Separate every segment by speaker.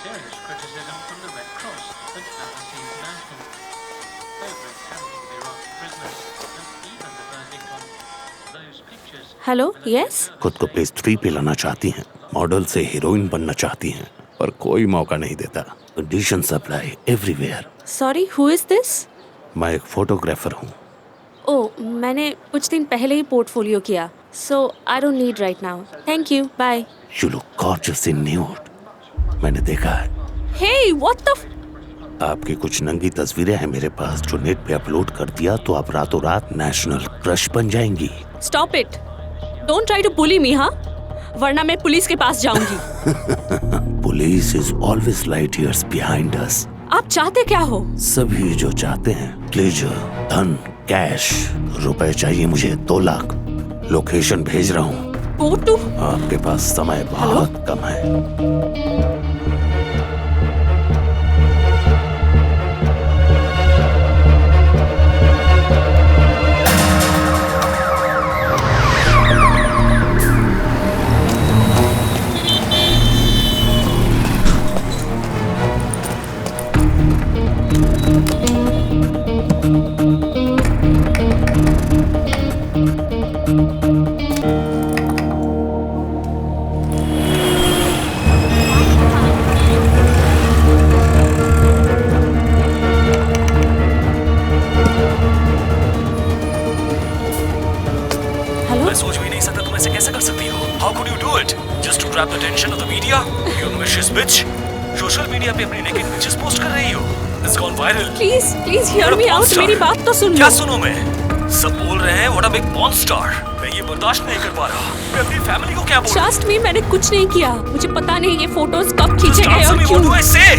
Speaker 1: serious criticism from the Red Cross and Amnesty International over handling the Iraqi prisoners, and even the verdict on those pictures.
Speaker 2: Hello, yes?
Speaker 3: खुद को place 3 पे लाना चाहती हैं, model से heroine बनना चाहती हैं, पर कोई मौका नहीं देता। Conditions apply everywhere.
Speaker 2: Sorry, who is this?
Speaker 3: मैं एक फोटोग्राफर हूँ।
Speaker 2: ओह, मैंने कुछ दिन पहले ही पोर्टफोलियो किया, so I don't need right now. Thank you, bye.
Speaker 3: You look gorgeous in nude. मैंने देखा है।
Speaker 2: हे, व्हाट द
Speaker 3: आपकी कुछ नंगी तस्वीरें हैं मेरे पास, जो नेट पे अपलोड कर दिया तो आप रातों रात नेशनल क्रश बन जाएंगी।
Speaker 2: Stop it. Don't try to bully me, हाँ? वरना मैं पुलिस के पास जाऊंगी।
Speaker 3: Police is always light years behind us.
Speaker 2: आप चाहते क्या हो?
Speaker 3: सभी जो चाहते हैं प्लेजर, धन, कैश। रुपए चाहिए मुझे 2 लाख। लोकेशन भेज रहा हूँ।
Speaker 2: Go to.
Speaker 3: आपके पास समय बहुत कम है।
Speaker 4: मैं सोच भी नहीं सकता तुम ऐसे कैसे कर सकती हो। How could you do it? Just to grab the attention of the media? You ambitious bitch. Social media पे अपनी नेकेड पिक्चर्स पोस्ट कर रही हो। It's gone viral.
Speaker 2: Please please hear me out. मेरी बात तो सुन लो।
Speaker 4: क्या सुनूं मैं? सब बोल रहे हैं what a big monster. मैं ये बर्दाश्त नहीं कर पा रहा। मैं अपनी फैमिली को क्या बोलूं?
Speaker 2: ट्रस्ट मी, मैंने कुछ नहीं किया। मुझे पता नहीं ये फोटोज कब खींचे
Speaker 4: Just
Speaker 2: गए
Speaker 4: answer
Speaker 2: और
Speaker 4: me, what do I
Speaker 2: क्यों।
Speaker 4: say?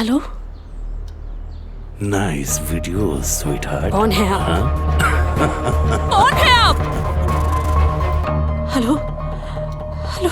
Speaker 2: Hello,
Speaker 3: nice video sweetheart.
Speaker 2: कौन है आप? कौन है आप? Hello hello.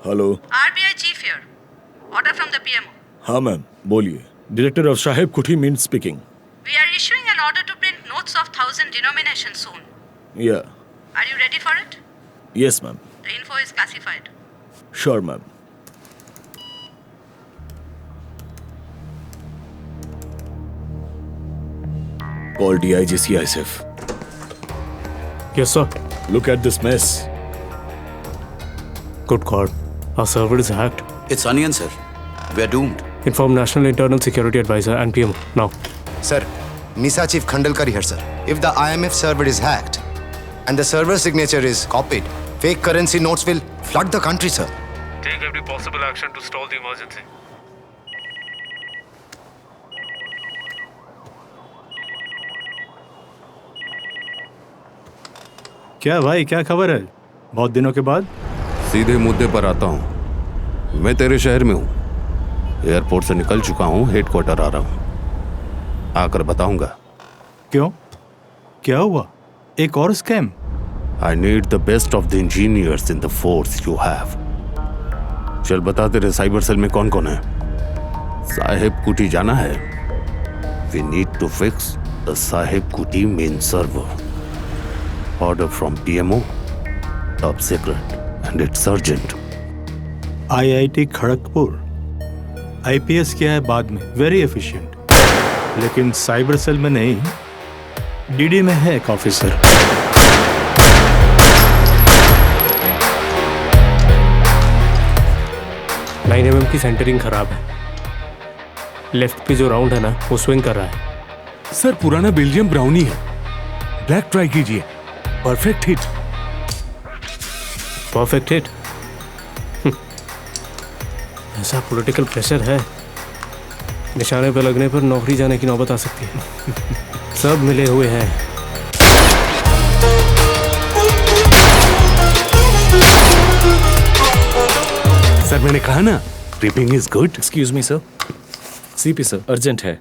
Speaker 5: Hello.
Speaker 6: RBI chief here. Order from the PMO.
Speaker 5: हाँ मैम, बोलिए। डायरेक्टर ऑफ साहेब कुठी mean speaking.
Speaker 6: We are issuing an order to print notes of 1,000 denomination soon.
Speaker 5: या।
Speaker 6: Are you ready for it?
Speaker 5: Yes ma'am.
Speaker 6: The info is classified.
Speaker 5: Sure ma'am. Call DIG CISF.
Speaker 7: Yes, sir.
Speaker 5: Look at this mess.
Speaker 7: Good God. Our server is hacked.
Speaker 8: It's onion, sir. We're doomed.
Speaker 7: Inform National Internal Security Advisor and PMO now.
Speaker 9: Sir, NISA Chief Khandalkar here, sir. If the IMF server is hacked and the server signature is copied, fake currency notes will flood the country, sir.
Speaker 7: Take every possible action to stall the emergency.
Speaker 5: क्या भाई, क्या खबर है? बहुत दिनों के बाद।
Speaker 3: सीधे मुद्दे पर आता हूँ। मैं तेरे शहर में हूँ। एयरपोर्ट से निकल चुका हूँ, हेडक्वार्टर आ रहा हूँ। आकर बताऊंगा।
Speaker 5: क्यों? क्या हुआ? एक और scam?
Speaker 3: I need the best of the engineers in the force you have. चल बता, तेरे साइबर सेल में कौन कौन है? साहेब कुटी जाना है। We need to fix the साहेब कुटी main server. Order from PMO, top secret, and it's urgent.
Speaker 5: IIT Kharagpur. IPS किया है बाद में, वेरी एफिशिएंट। लेकिन साइबर सेल में नहीं, DD में है एक ऑफिसर।
Speaker 7: 9 mm की सेंटरिंग खराब है। लेफ्ट पे जो राउंड है ना, वो स्विंग कर रहा है।
Speaker 3: सर, पुराना बेल्जियम ब्राउनी है। ब्लैक ट्राई कीजिए। Perfect hit.
Speaker 7: Perfect hit. ऐसा पॉलिटिकल प्रेशर है, निशाने पे लगने पर नौकरी जाने की नौबत आ सकती है। सब मिले हुए हैं।
Speaker 3: सर, मैंने कहा ना, tripping is good.
Speaker 5: Excuse me sir, CP sir, urgent है।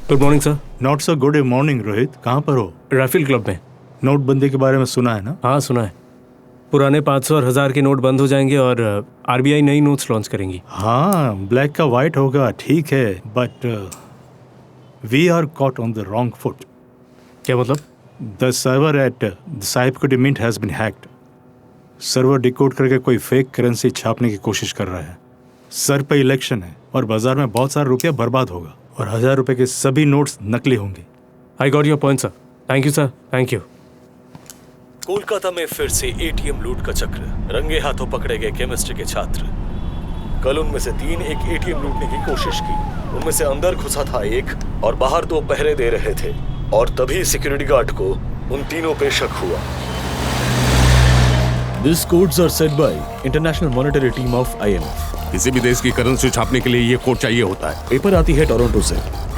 Speaker 7: Good morning sir.
Speaker 5: Not so good morning Rohit, कहाँ पर हो?
Speaker 7: राफेल क्लब में।
Speaker 5: नोटबंदी के बारे में सुना है ना?
Speaker 7: हाँ सुना है। पुराने 500 और 1000 के नोट बंद हो जाएंगे और RBI नई नोट्स लॉन्च करेंगी।
Speaker 5: हाँ, ब्लैक का वाइट होगा, ठीक है, but we are caught on the wrong foot.
Speaker 7: क्या मतलब?
Speaker 5: The server at the Sahib Kuti mint has been hacked. Server decode करके कोई फेक करेंसी छापने की कोशिश कर रहा है। सर पे इलेक्शन है और बाजार में बहुत सारा रुपया बर्बाद होगा और 1000 रुपए के सभी नोट्स नकली होंगे।
Speaker 7: I got your point sir. Thank you sir, thank you.
Speaker 4: Kolkata में फिर से ATM लूट का चक्र। रंगे हाथों पकड़े गए केमिस्ट्री के छात्र। कल उनमें से 3 एक ATM लूटने की कोशिश की। उनमें से अंदर घुसा था एक और बाहर 2 पहरे दे रहे थे, और तभी सिक्योरिटी गार्ड को उन तीनों पे शक हुआ।
Speaker 5: These codes are set by International Monetary Team of IMF.
Speaker 3: किसी भी देश की करेंसी छापने के लिए ये कोड चाहिए होता है।
Speaker 5: पेपर आती है टोरंटो से,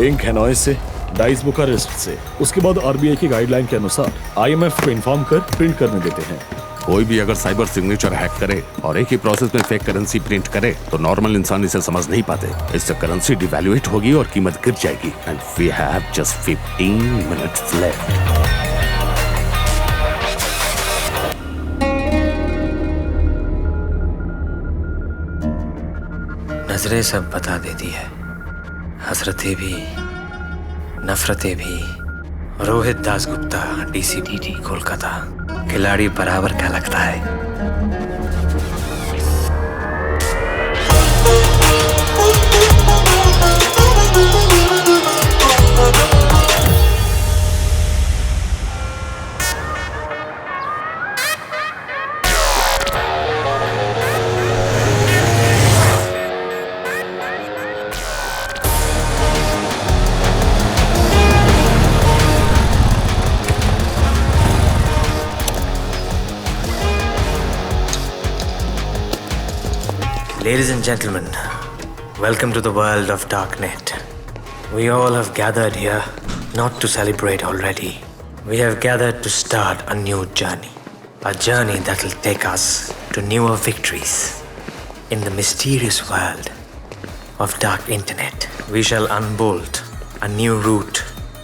Speaker 5: इंक हैनोई से, डाइस बुखारेस्ट से। उसके बाद RBI की गाइडलाइन के अनुसार IMF को इन्फॉर्म कर प्रिंट करने देते हैं।
Speaker 3: कोई भी अगर साइबर सिग्नेचर हैक करे और एक ही प्रोसेस में फेक करेंसी प्रिंट करे तो नॉर्मल इंसान इसे समझ नहीं पाते। इससे करेंसी डिवैल्यूएट होगी और कीमत गिर जाएगी। And we have just 15 minutes left.
Speaker 10: नजरें सब बता देती है, हसरतें भी, नफरतें भी। रोहित दासगुप्ता, DCPD कोलकाता। खिलाड़ी बराबर का लगता है। Ladies and gentlemen, welcome to the world of Darknet. We all have gathered here not to celebrate already. We have gathered to start a new journey. A journey that will take us to newer victories. In the mysterious world of dark internet, we shall unbolt a new route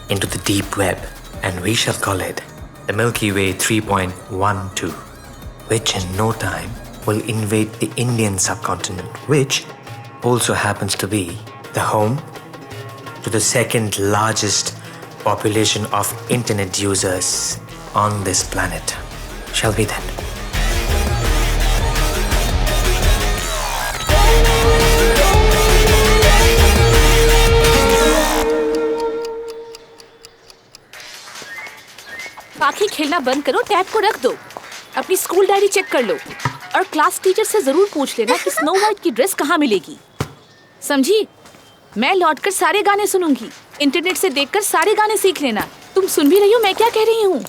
Speaker 10: into the deep web, and we shall call it the Milky Way 3.12, which in no time will invade the Indian subcontinent, which also happens to be the home to the second largest population of internet users on this planet. Shall we then?
Speaker 2: पाखी खेलना बंद करो, tab को रख दो, अपनी school diary check कर लो और क्लास टीचर से जरूर पूछ लेना कि स्नो वाइट की ड्रेस कहाँ मिलेगी, समझी? मैं लौटकर सारे गाने सुनूंगी, इंटरनेट से देखकर सारे गाने सीख लेना। तुम सुन भी रही हो मैं क्या कह रही हूँ?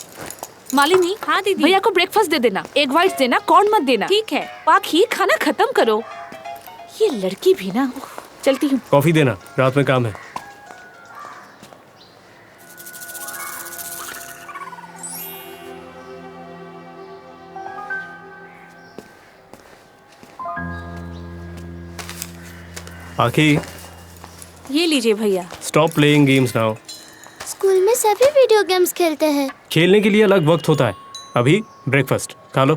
Speaker 2: मालिनी, हाँ दीदी, भैया को ब्रेकफास्ट दे देना, एग वाइट्स देना, कॉर्न मत देना। ठीक है। पाखी खाना खत्म करो। ये लड़की भी ना, चलती हूँ।
Speaker 7: कॉफी देना, रात में काम है। पाखी,
Speaker 2: ये लीजिए भैया।
Speaker 7: Stop playing games now.
Speaker 11: School में सभी वीडियो गेम्स खेलते हैं।
Speaker 7: खेलने के लिए अलग वक्त होता है। अभी ब्रेकफास्ट खा लो।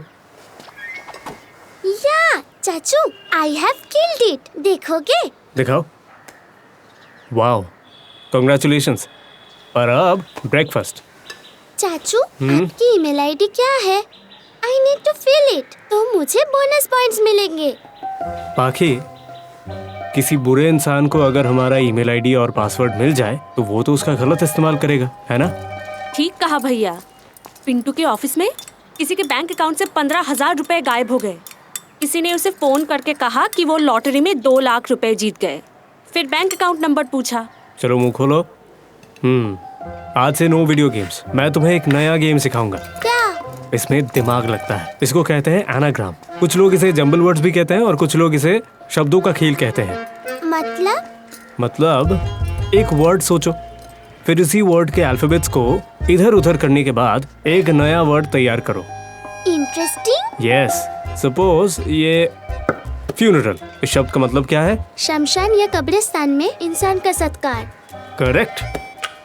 Speaker 11: या चाचू, आई हैव किल्ड इट, देखोगे?
Speaker 7: दिखाओ। Wow, congratulations. पर अब ब्रेकफास्ट।
Speaker 11: चाचू, आपकी ईमेल आईडी क्या है? I need to fill it, तो मुझे बोनस पॉइंट्स मिलेंगे।
Speaker 7: पाखी, किसी बुरे इंसान को अगर हमारा ईमेल आईडी और पासवर्ड मिल जाए तो वो तो उसका गलत इस्तेमाल करेगा, है ना?
Speaker 2: ठीक कहा भैया। पिंटू के ऑफिस में किसी के बैंक अकाउंट से 15,000 रुपए गायब हो गए। किसी ने उसे फोन करके कहा कि वो लॉटरी में 2 लाख रुपए जीत गए। फिर बैंक अकाउंट नंबर पूछा।
Speaker 7: चलो मुंह खोलो। आज से नो वीडियो गेम्स। मैं तुम्हें एक नया गेम सिखाऊंगा।
Speaker 11: क्या?
Speaker 7: इसमें दिमाग लगता है। इसको कहते हैं एनाग्राम। कुछ लोग इसे जंबल वर्ड्स भी कहते हैं और कुछ लोग इसे शब्दों का खेल कहते हैं। मतलब एक वर्ड सोचो, फिर इसी वर्ड के अल्फाबेट्स को इधर उधर करने के बाद एक नया वर्ड तैयार करो।
Speaker 11: इंटरेस्टिंग।
Speaker 7: यस, सपोज ये फ्यूनरल। इस शब्द का मतलब क्या है?
Speaker 11: शमशान या कब्रिस्तान में इंसान का सत्कार।
Speaker 7: करेक्ट।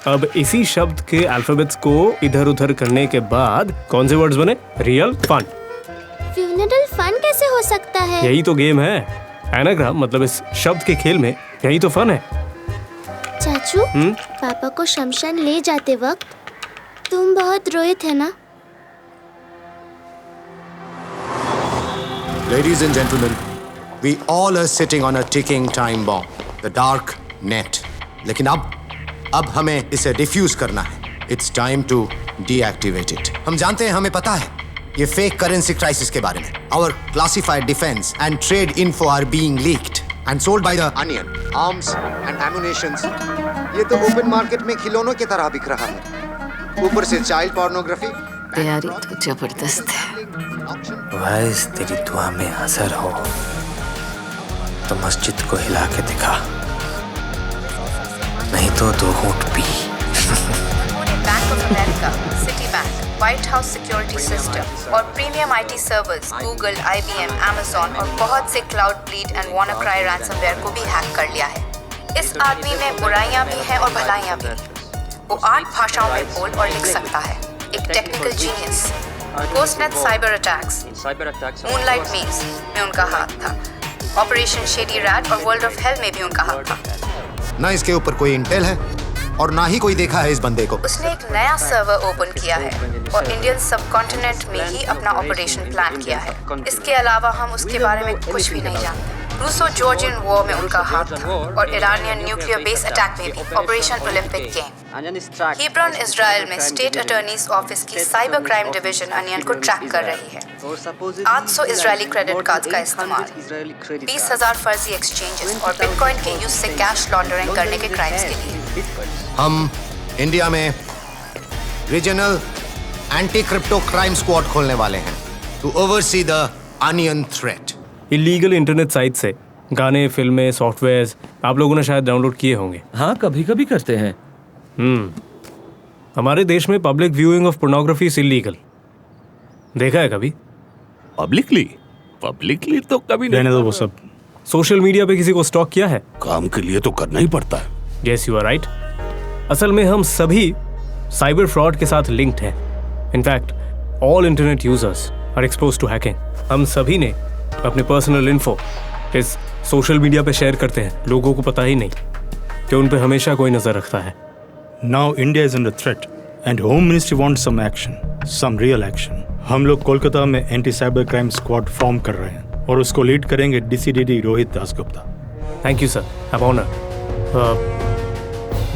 Speaker 7: अब इसी शब्द के अल्फाबेट्स को इधर उधर करने के बाद कौन से वर्ड्स बने? Real, fun.
Speaker 11: फ्यूनरल फन कैसे हो सकता है?
Speaker 7: यही तो गेम है। एनाग्राम मतलब इस शब्द के खेल में यही तो फन है।
Speaker 11: चाचू, पापा को शमशान ले जाते वक्त तुम बहुत रोए थे ना?
Speaker 9: Ladies and gentlemen, we all are sitting on a ticking time bomb, the dark net. लेकिन अब हमें इसे डिफ्यूज करना है। It's time to deactivate it. हम जानते हैं, हमें पता है ये फेक करेंसी क्राइसिस के बारे में। Our classified defense and trade info are being leaked and sold by the Onion. Arms and ammunitions. ये तो ओपन मार्केट में खिलौनों की तरह बिक रहा है। ऊपर से चाइल्ड पोर्नोग्राफी।
Speaker 12: तैयारी तो जबरदस्त है।
Speaker 10: वाइस, तेरी दुआ में असर हो तो मस्जिद को हिला के दिखा, नहीं तो 2 घूंट पी।
Speaker 6: Bank of America, Citibank, White House security system और premium IT servers Google, IBM, Amazon और बहुत से Cloudbleed and WannaCry ransomware को भी हैक कर लिया है। इस आदमी में बुराइयां भी हैं और भलाइयां भी। वो 8 भाषाओं में बोल और लिख सकता है। एक technical genius. GhostNet cyber attacks, Moonlight Maze में उनका हाथ था। ऑपरेशन शेडी रैट और वर्ल्ड ऑफ हेल में भी उनका हाथ था।
Speaker 9: ना इसके ऊपर कोई इंटेल है और ना ही कोई देखा है इस बंदे को।
Speaker 6: उसने एक नया सर्वर ओपन किया है और इंडियन सबकॉन्टिनेंट में ही अपना ऑपरेशन प्लान किया है। इसके अलावा हम उसके बारे में कुछ भी नहीं जानते। रूसो जॉर्जियन वॉर में उनका हाथ था और ईरानियन न्यूक्लियर बेस अटैक में भी। Operation Olympic game. Hebron Israel में स्टेट अटॉर्नीज ऑफिस की साइबर क्राइम डिवीजन अनियन को ट्रैक कर रही है। 800 इजरायली क्रेडिट कार्ड्स का इस्तेमाल, 20,000 फर्जी एक्सचेंजेस और बिटकॉइन के यूज से कैश लॉन्ड्रिंग करने के क्राइम्स के लिए।
Speaker 9: हम इंडिया में regional anti crypto crime squad खोलने वाले हैं to oversee the onion threat.
Speaker 7: Illegal internet site से गाने, फिल्में, सॉफ्टवेयर्स आप लोगों ने शायद डाउनलोड किए होंगे।
Speaker 13: हाँ, कभी कभी करते हैं।
Speaker 7: हमारे देश में public viewing of pornography is illegal. देखा है कभी?
Speaker 3: पब्लिकली तो कभी नहीं।
Speaker 5: रहने दो वो सब।
Speaker 7: सोशल मीडिया पे किसी को स्टॉक किया है?
Speaker 3: काम के लिए तो करना ही पड़ता है।
Speaker 7: Yes, you are right. असल में हम सभी साइबर फ्रॉड के साथ लिंक्ड हैं। In fact all internet users are exposed to hacking. हम सभी ने अपने पर्सनल इन्फो इस सोशल मीडिया पे शेयर करते हैं। लोगों को पता ही नहीं कि उन पे हमेशा कोई नजर रखता है।
Speaker 5: Now India is under threat and home ministry wants some action, some real action. हम लोग कोलकाता में anti cyber crime squad form कर रहे हैं और उसको लीड करेंगे DCDD Rohit Dasgupta.
Speaker 7: Thank you sir, I am honoured.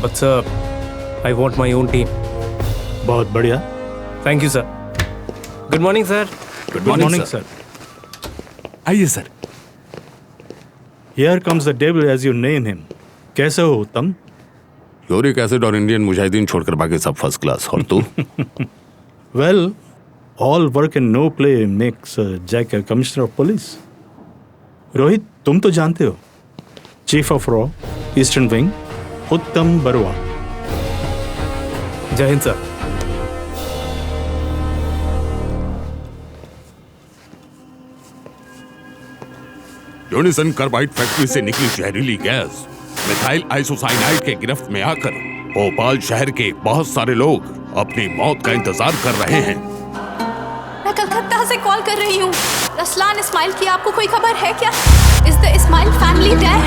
Speaker 7: But sir, I want my own team.
Speaker 5: बहुत बढ़िया,
Speaker 7: thank you sir. Good morning sir.
Speaker 3: Good
Speaker 5: morning
Speaker 3: morning
Speaker 5: sir.
Speaker 3: आइए sir.
Speaker 5: Here comes the devil as you name him. कैसे हो उत्तम?
Speaker 3: Uric acid और Indian Mujahideen छोड़कर बाकी सब फर्स्ट क्लास। और तू?
Speaker 5: Well, all work and no play makes Jack a commissioner of police. Rohit, तुम तो जानते हो, chief of raw eastern wing उत्तम बरुआ।
Speaker 7: जय Hind sir.
Speaker 3: Unison carbide factory से निकली जहरीली गैस मिथाइल आइसोसाइनाइड के गिरफ्त में आकर भोपाल शहर के बहुत सारे लोग अपनी मौत का इंतजार कर रहे हैं।
Speaker 13: मैं कलकत्ता से कॉल कर रही हूँ। रसलान इस्माइल की आपको कोई खबर है क्या? Is the Ismail family dead?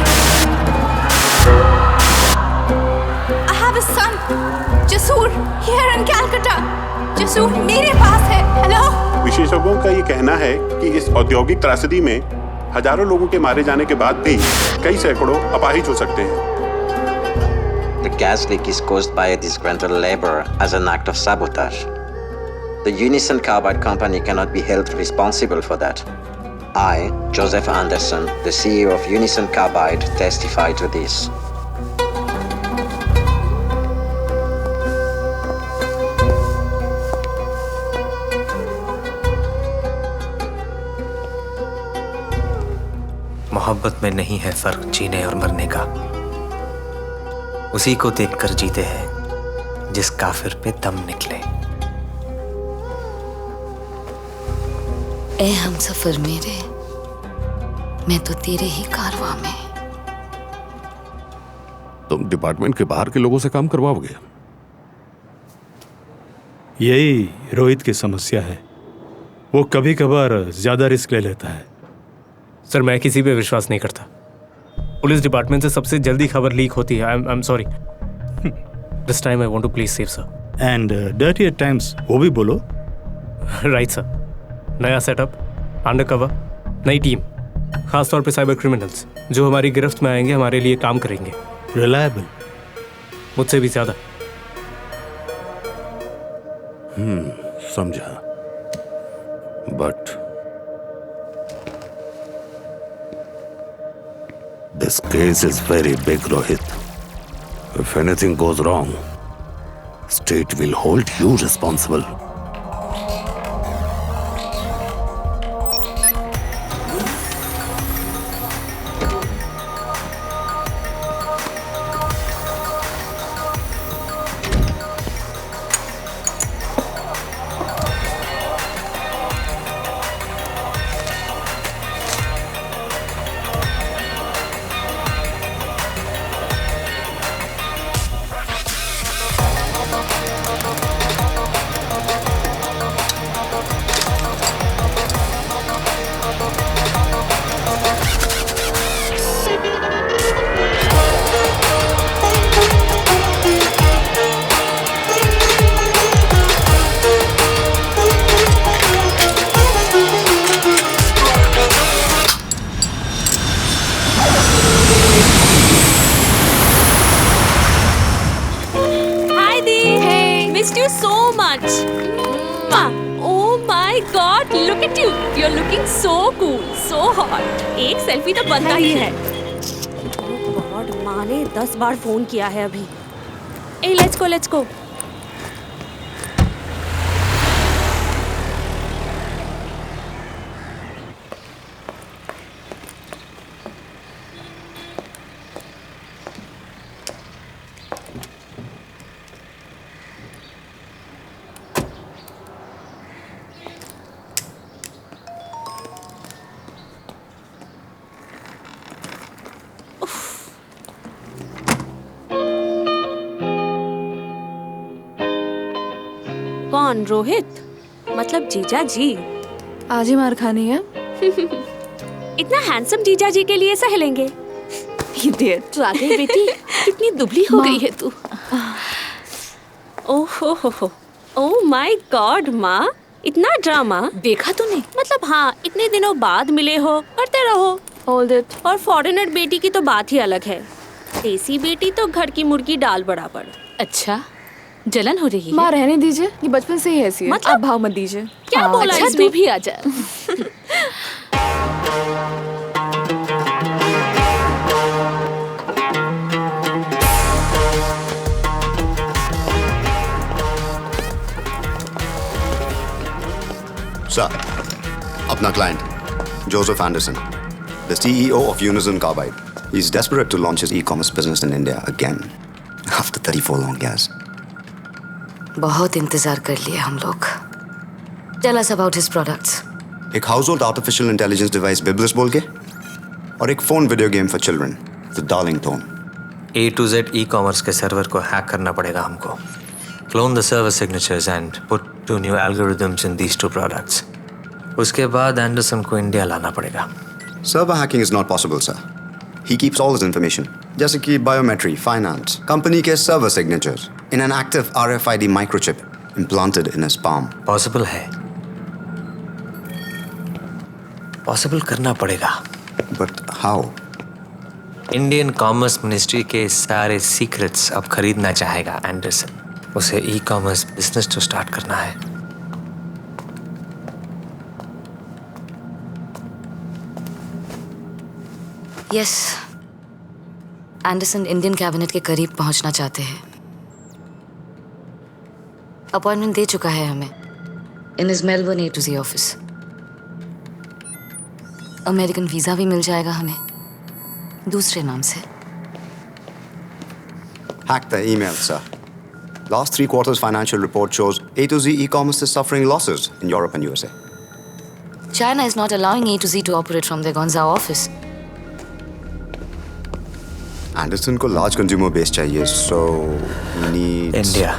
Speaker 13: I have a son, Jasur, here in Calcutta. Jasur मेरे पास है। हेलो।
Speaker 14: विशेषज्ञों का ये कहना है कि इस औद्योगिक त्रासदी में हजारों लोगों के मारे जाने के बाद भी कई सैकड़ों अपाहिज हो सकते हैं।
Speaker 15: The gas leak is caused by a disgruntled laborer as an act of sabotage. The Unison Carbide Company cannot be held responsible for that. I, Joseph Anderson, the CEO of Unison Carbide, testify to this.
Speaker 10: मोहब्बत में नहीं है फर्क जीने और मरने का। उसी को देखकर जीते हैं जिस काफिर पे दम निकले।
Speaker 12: ए हम सफर मेरे, मैं तो तेरे ही कारवां में।
Speaker 3: तुम डिपार्टमेंट के बाहर के लोगों से काम करवाओगे?
Speaker 5: यही रोहित की समस्या है, वो कभी कभार ज्यादा रिस्क ले लेता है।
Speaker 7: सर मैं किसी पे विश्वास नहीं करता। पुलिस डिपार्टमेंट से सबसे जल्दी खबर लीक होती है। I am sorry. This time I want to please save sir.
Speaker 5: And dirty eight times वो भी बोलो।
Speaker 7: Right sir. नया सेटअप, अंडर कवर, नई टीम, खासतौर पे साइबर क्रिमिनल्स जो हमारी गिरफ्त में आएंगे, हमारे लिए काम करेंगे।
Speaker 5: रिलायबल,
Speaker 7: मुझसे भी ज्यादा।
Speaker 3: समझा। But this case is very big, Rohit. If anything goes wrong, state will hold you responsible.
Speaker 2: missed you so much. Oh my God, look at you. You're looking so cool, so hot. एक selfie तो बनता ही है. Oh God, माँ ने 10 बार phone किया है अभी. Hey, let's go, let's go. कौन? रोहित? मतलब जीजा जी?
Speaker 16: आज ही मार खानी है?
Speaker 2: इतना हैंडसम जीजा जी के लिए सहेलेंगे? इडियट। तू आ गई बेटी? कितनी दुबली हो गई है तू। ओह ओह माय गॉड माँ, इतना ड्रामा देखा तूने? मतलब हाँ, इतने दिनों बाद मिले हो, करते रहो।
Speaker 16: Hold it.
Speaker 2: और फॉरेनर बेटी की तो बात ही अलग है। देसी बेटी तो घर की मुर्गी डाल बराबर।
Speaker 12: अच्छा,
Speaker 2: जलन हो रही है?
Speaker 16: माँ रहने दीजिए, ये बचपन से ही ऐसी है।
Speaker 2: मतलब?
Speaker 16: आप भाव मत दीजिए।
Speaker 2: क्या बोला
Speaker 16: अच्छा,
Speaker 2: इसने?
Speaker 16: तू
Speaker 2: भी आ जा।
Speaker 9: Sir, अपना client, Joseph Anderson, the CEO of Unison Carbide. He's desperate to launch his e-commerce business in India again, after 34 long years.
Speaker 12: बहुत इंतजार कर लिए हम लोग। Tell us about his products.
Speaker 9: एक household artificial intelligence device Biblis बोल के, और एक phone video game for children, the Darling Tone.
Speaker 10: A to Z e-commerce के सर्वर को हैक करना पड़ेगा हमको. Clone the server signatures and put 2 new algorithms in these 2 products. उसके बाद एंडरसन को इंडिया लाना पड़ेगा.
Speaker 9: Server hacking is not possible, sir. He keeps all his information, जैसे कि biometry, finance, company के server signatures, in an active RFID microchip implanted in his palm.
Speaker 10: Possible है. Possible करना पड़ेगा.
Speaker 9: But how?
Speaker 10: Indian commerce ministry के सारे secrets अब खरीदना चाहेगा एंडरसन. उसे ई कॉमर्स बिजनेस तो स्टार्ट करना है.
Speaker 12: यस, एंडरसन इंडियन कैबिनेट के करीब पहुंचना चाहते हैं. अपॉइंटमेंट दे चुका है हमें in his Melbourne A to Z office. American visa भी मिल जाएगा हमें दूसरे नाम से.
Speaker 9: Hack the email, sir. Last 3 quarters financial report shows A to Z e-commerce is suffering losses in Europe and USA.
Speaker 12: China is not allowing A to Z to operate from their Gonzhou office.
Speaker 9: Anderson को large consumer base चाहिए, so he needs
Speaker 10: India.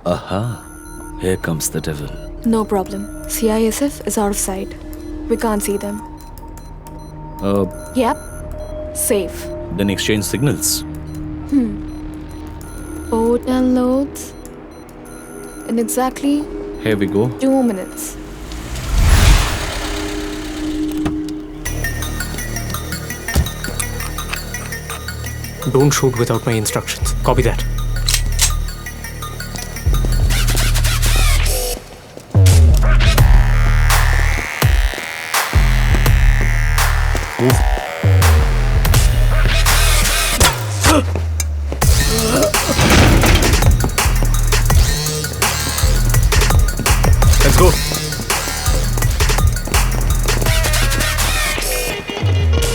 Speaker 4: Aha, here comes the devil.
Speaker 16: No problem. CISF is out of sight. We can't see them. Yep. Safe.
Speaker 4: Then exchange signals.
Speaker 16: Boat and loads. In exactly
Speaker 4: Here we go.
Speaker 16: 2 minutes.
Speaker 7: Don't shoot without my instructions. Copy that. Move. Let's go.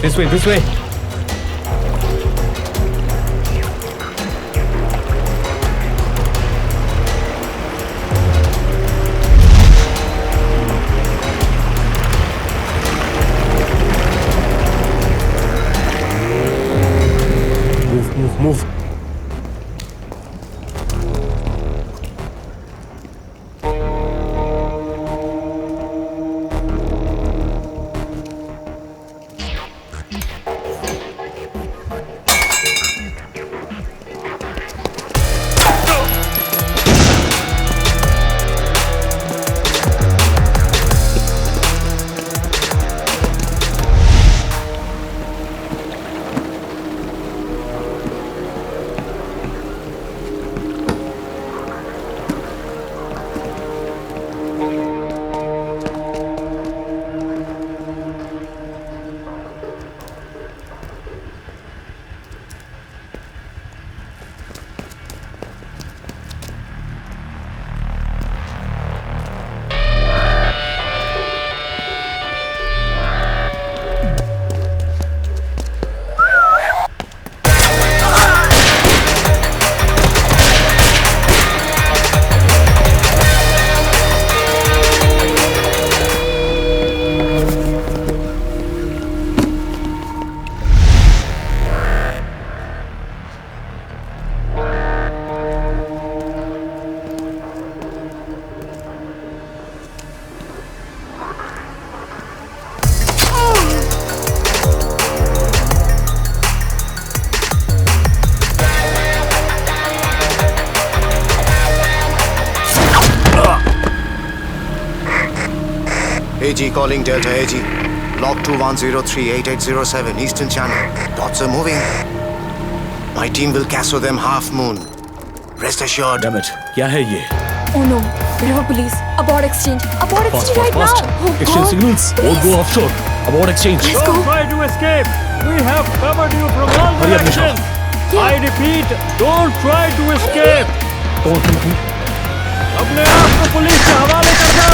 Speaker 7: This way, this way. Move.
Speaker 9: AG calling Delta AG. Log 21038807 Eastern Channel. Dots are moving. My team will casso them half moon. Rest assured.
Speaker 4: Damn it. क्या है ये?
Speaker 16: Oh no, River Police. Abort exchange. Abort exchange right now. Oh
Speaker 4: Exchange
Speaker 16: God.
Speaker 4: signals. Won't go offshore. Abort exchange.
Speaker 16: Let's go.
Speaker 17: Don't try to escape. We have covered you from all
Speaker 4: Hurry up, Nisha.
Speaker 17: directions. I repeat, don't try to escape. अपने आप को police के हवाले कर दो।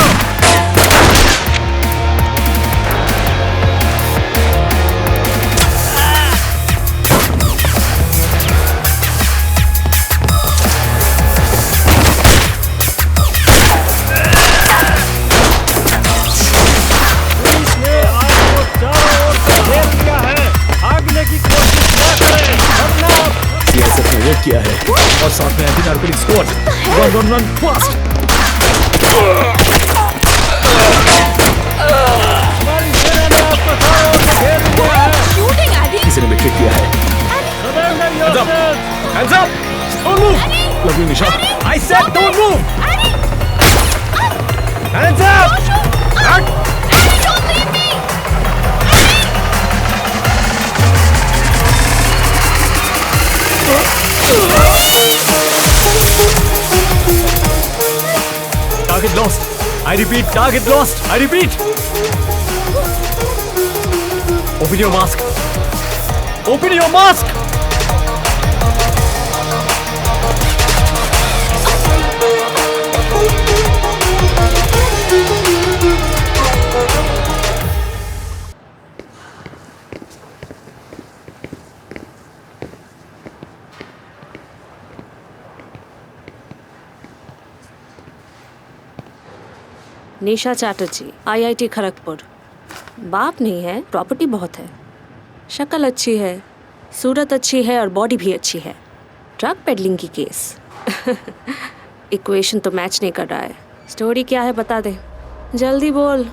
Speaker 4: CISF ने red किया है और साथ में anti narcotic squad. Run fast.
Speaker 13: Shooting, Addy.
Speaker 4: किसी ने मिट्रिक किया है। Hands up! Hands up! Don't move! Love you, Nisha. I said don't move! Hands up! Back!
Speaker 13: Don't leave me.
Speaker 4: Target lost. I repeat, target lost. I repeat. Open your mask. Open your mask.
Speaker 2: Nisha Chatterjee, IIT Kharagpur. बाप नहीं है, property बहुत है, शक्ल अच्छी है, सूरत अच्छी है और बॉडी भी अच्छी है। ड्रग पेडलिंग की केस। इक्वेशन तो मैच नहीं कर रहा है। स्टोरी क्या है बता दे, जल्दी बोल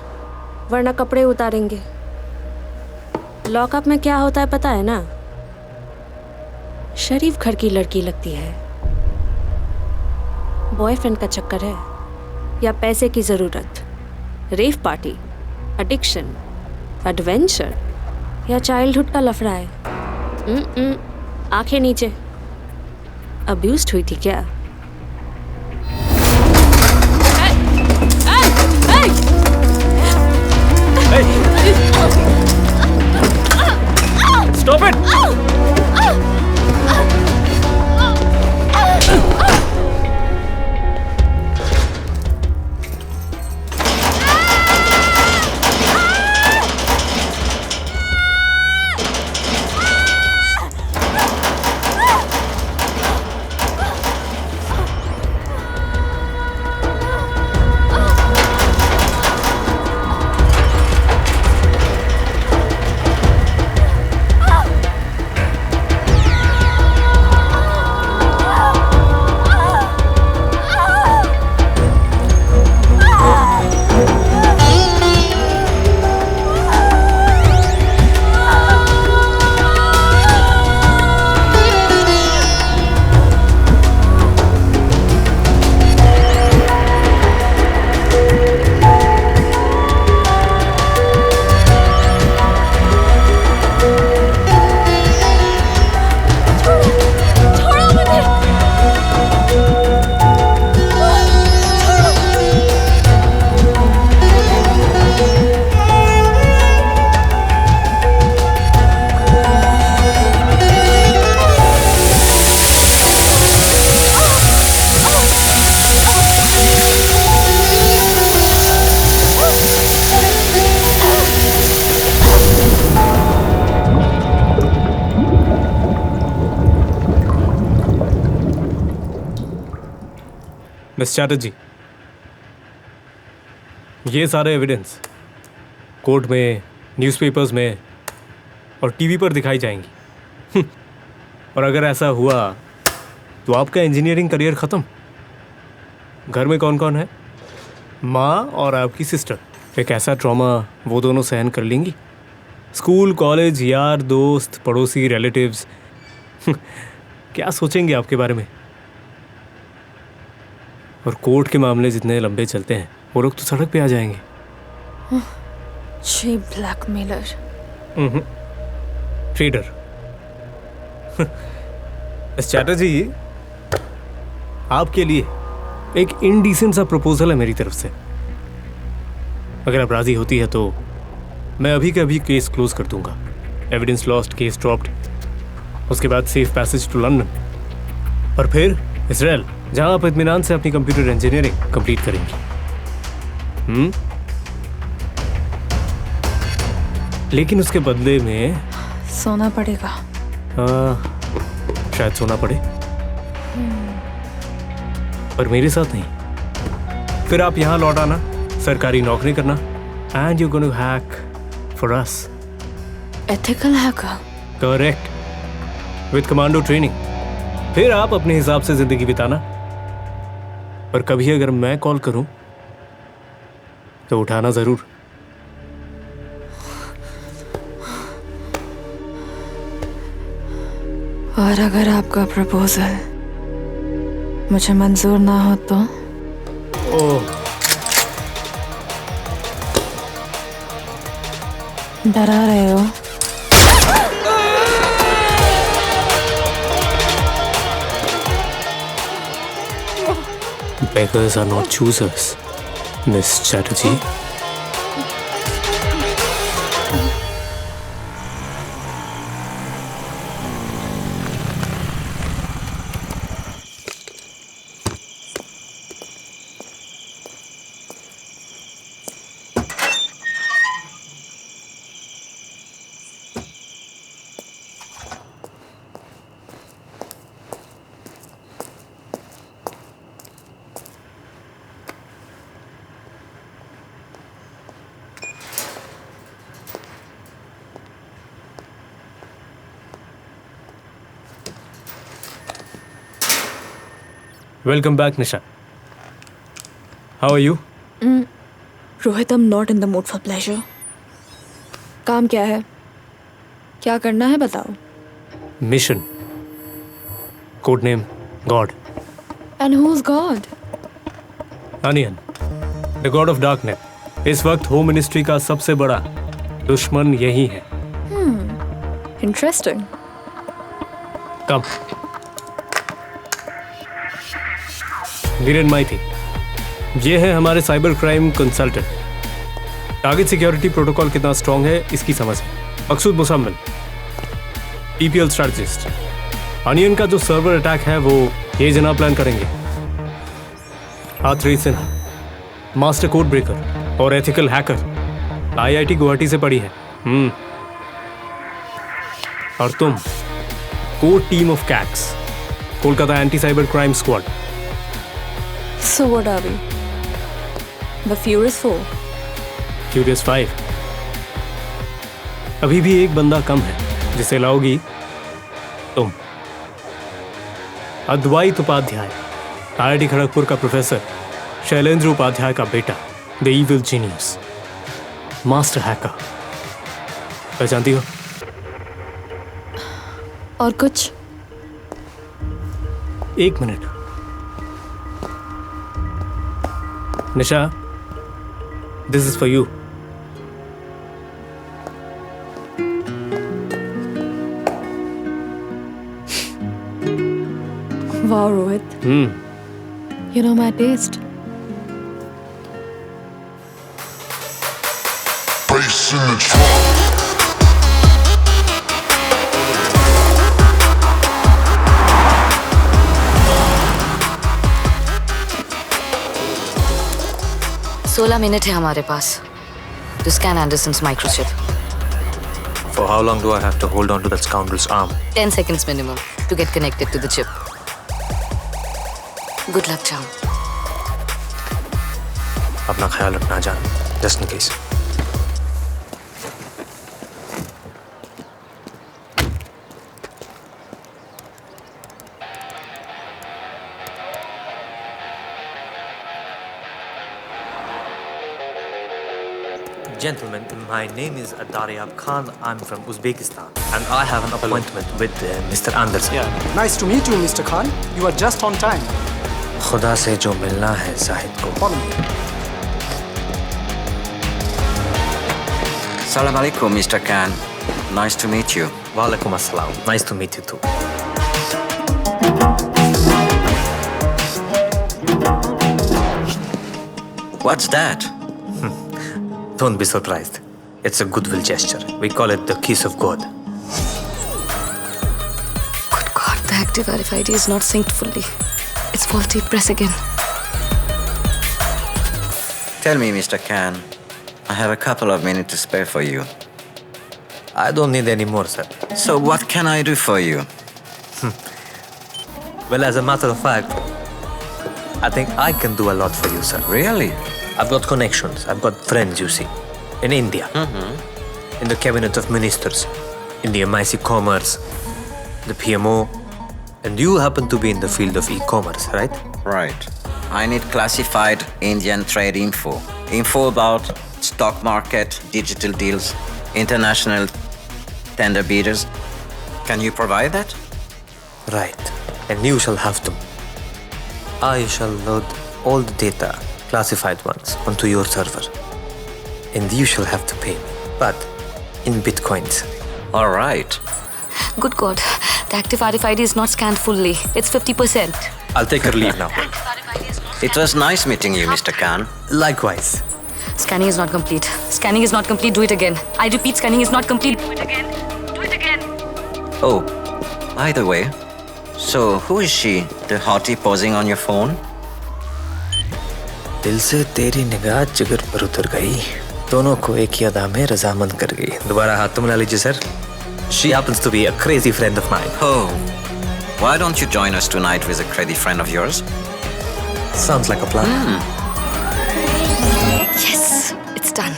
Speaker 2: वरना कपड़े उतारेंगे। लॉकअप में क्या होता है पता है ना? शरीफ घर की लड़की लगती है। बॉयफ्रेंड का चक्कर है या पैसे की ज़रूरत, रेव पार्टी, एडिक्शन, एडवेंचर या चाइल्डहुड का लफड़ा है? आंखें नीचे। अब्यूज्ड हुई थी क्या?
Speaker 4: Stop it! मिस चैटर्जी, ये सारे एविडेंस कोर्ट में, न्यूज़पेपर्स में और टीवी पर दिखाई जाएंगी। और अगर ऐसा हुआ तो आपका इंजीनियरिंग करियर ख़त्म। घर में कौन कौन है? माँ और आपकी सिस्टर। एक ऐसा ट्रॉमा वो दोनों सहन कर लेंगी? स्कूल, कॉलेज, यार दोस्त, पड़ोसी, रिलेटिव्स क्या सोचेंगे आपके बारे में? और कोर्ट के मामले जितने लंबे चलते हैं वो लोग तो सड़क पे आ जाएंगे।
Speaker 16: She blackmailer.
Speaker 7: ट्रेडर। चैटर्जी, आपके लिए एक इनडिसेंट सा प्रपोजल है मेरी तरफ से। अगर आप राजी होती है तो मैं अभी के अभी केस क्लोज कर दूंगा। एविडेंस लॉस्ट, केस ड्रॉप्ड, उसके बाद सेफ पैसेज टू लंदन और फिर इजराइल, जहां आप इत्मीनान से अपनी कंप्यूटर इंजीनियरिंग कंप्लीट करेंगी। लेकिन उसके बदले में
Speaker 16: सोना पड़ेगा।
Speaker 7: शायद सोना पड़े, पर मेरे साथ नहीं। फिर आप यहाँ लौट आना, सरकारी नौकरी करना, and you gonna hack for us.
Speaker 16: Ethical hacker?
Speaker 7: Correct, with commando training. फिर आप अपने हिसाब से जिंदगी बिताना। पर कभी अगर मैं कॉल करूं तो उठाना जरूर।
Speaker 16: और अगर आपका प्रपोजल मुझे मंजूर ना हो तो? डरा रहे हो?
Speaker 7: Beggars are not choosers, Miss Chatterjee. Welcome back, Nisha. How are you?
Speaker 16: Rohit, I'm not in the mood for pleasure. काम क्या है? क्या करना है बताओ।
Speaker 7: Mission. Codename God.
Speaker 16: And who's God?
Speaker 7: Onion, the God of Darknet. इस वक्त होम मिनिस्ट्री का सबसे बड़ा दुश्मन यही है।
Speaker 16: Interesting.
Speaker 7: कब? वीरेन माइती, ये है हमारे cyber crime consultant. Target security protocol कितना स्ट्रांग है इसकी समझ है। मकसूद मुसम्मिल, पीपीएल स्ट्रेटजिस्ट। अनियन का जो सर्वर अटैक है वो ये जनाब प्लान करेंगे। Atreya Sinha, master code breaker और एथिकल हैकर, आईआईटी गुवाहाटी से पढ़ी है। और तुम core team of KACS, Kolkata anti cyber crime squad.
Speaker 16: So what are we? The Furious 4?
Speaker 7: Furious 5। अभी भी एक बंदा कम है जिसे लाओगी तुम। अद्वैत उपाध्याय, आईआईटी खड़गपुर का प्रोफेसर, शैलेंद्र उपाध्याय का बेटा, the evil genius, master hacker. पहचानती हो?
Speaker 16: और कुछ?
Speaker 7: एक minute. Nisha, this is for you.
Speaker 16: Wow, Rohit. You know my taste.
Speaker 18: Bass in the trunk.
Speaker 12: सोलह मिनट है हमारे पास to scan Anderson's microchip.
Speaker 10: For how long do I have to hold on to that scoundrel's arm?
Speaker 12: 10 seconds minimum to get connected to the chip. Good luck, Cham.
Speaker 10: अपना ख्याल रखना जान, just in case. Gentlemen, my name is Daryab Khan. I'm from Uzbekistan, and I have an appointment with Mr. Anderson.
Speaker 19: Yeah. Nice to meet you, Mr. Khan. You are just on time.
Speaker 10: खुदा से जो मिलना है जाहिद को।
Speaker 19: Follow me.
Speaker 15: Assalamu alaikum, Mr. Khan. Nice to meet you.
Speaker 10: Walaikum assalam. Nice to meet you too.
Speaker 15: What's that?
Speaker 10: Don't be surprised. It's a goodwill gesture. We call it the kiss of God.
Speaker 12: Good God, the active RFID is not synced fully. It's faulty. Press again.
Speaker 15: Tell me, Mr. Khan. I have a couple of minutes to spare for you.
Speaker 10: I don't need any more, sir.
Speaker 15: So what can I do for you?
Speaker 10: Well, as a matter of fact, I think I can do a lot for you, sir.
Speaker 15: Really?
Speaker 10: I've got connections. I've got friends, you see. In India. In the cabinet of ministers. In the MIC Commerce. The PMO. And you happen to be in the field of e-commerce, right?
Speaker 15: Right. I need classified Indian trade info. Info about stock market, digital deals, international tender bidders. Can you provide that?
Speaker 10: Right. And you shall have them. I shall load all the data, classified ones, onto your server. And you shall have to pay me, but in bitcoins.
Speaker 15: All right.
Speaker 12: Good God, the active RFID is not scanned fully. It's 50%.
Speaker 10: I'll take your leave now.
Speaker 15: It was nice meeting you, Mr. Khan.
Speaker 10: Likewise.
Speaker 12: Scanning is not complete. Scanning is not complete. Do it again. I repeat, scanning is not complete. Do it again. Do it again.
Speaker 15: Oh, by the way, so who is she, the hottie posing on your phone?
Speaker 10: दिल से तेरी निगाह जिगर पर उतर गई, दोनों को एक ही अदा में रजामंद कर गई. दोबारा हाथ तो मिला लीजिए sir. She happens to be a crazy friend of mine.
Speaker 15: Oh, why don't you join us tonight with a crazy friend of yours?
Speaker 10: Sounds like a plan.
Speaker 12: Yes, it's done.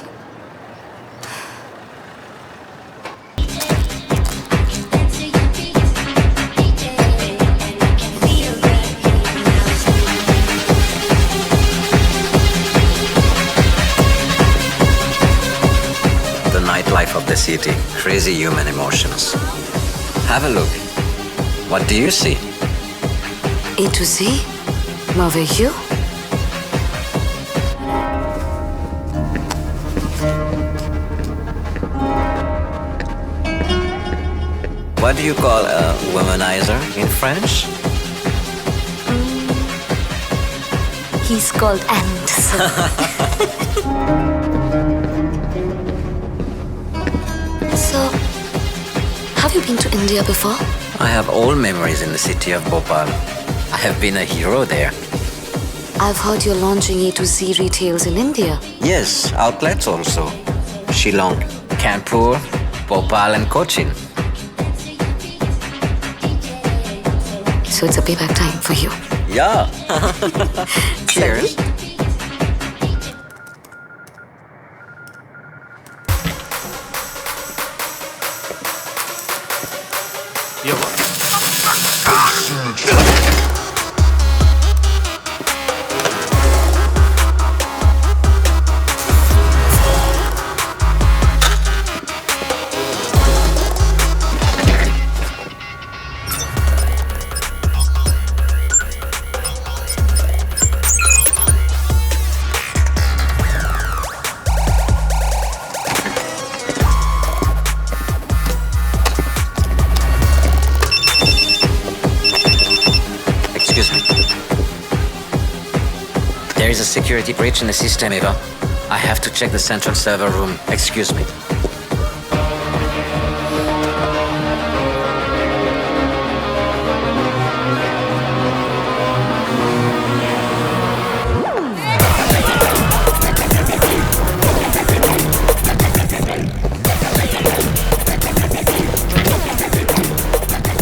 Speaker 15: The nightlife of the city, crazy human emotions. Have a look. What do you see?
Speaker 12: A to Z? Over you?
Speaker 15: What do you call a womanizer in French?
Speaker 12: He's called Anderson. So, have you been to India before?
Speaker 15: I have all memories in the city of Bhopal. I have been a hero there.
Speaker 12: I've heard you're launching A to Z retails in India.
Speaker 15: Yes, outlets also. Shillong, Kanpur, Bhopal and Cochin.
Speaker 12: So it's a payback time for you.
Speaker 15: Yeah. Cheers. There is a security breach in the system, Eva. I have to check the central server room. Excuse me.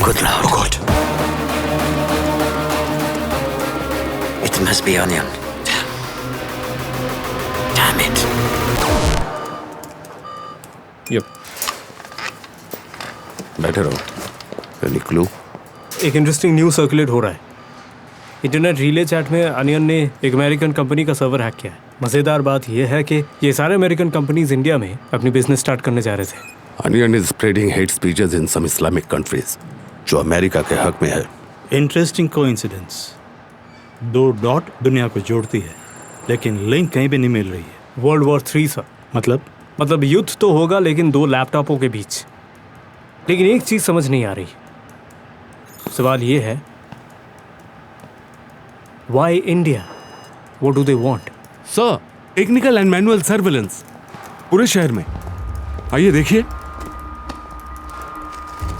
Speaker 15: Good Lord. Oh God. It must be Onion. Damn it.
Speaker 7: Yep.
Speaker 3: बैठे रहो. Any clue?
Speaker 7: एक interesting news circulate हो रहा है. Internet relay chat में onion ने एक American company का सर्वर हैक किया है. मज़ेदार बात यह है कि ये सारे अमेरिकन कंपनीज इंडिया में अपनी बिजनेस स्टार्ट करने जा रहे थे.
Speaker 3: Onion is spreading hate speeches in some Islamic countries, जो अमेरिका के हक में है.
Speaker 5: Interesting coincidence. 2 डॉट दुनिया को जोड़ती है, लेकिन लिंक कहीं भी नहीं मिल रही है.
Speaker 7: World war 3 sir.
Speaker 5: मतलब
Speaker 7: मतलब युद्ध तो होगा लेकिन दो लैपटॉपों के बीच। लेकिन एक चीज समझ नहीं आ रही। सवाल ये है, why India? What do they want?
Speaker 3: Sir, technical and manual surveillance पूरे शहर में। आइए देखिए।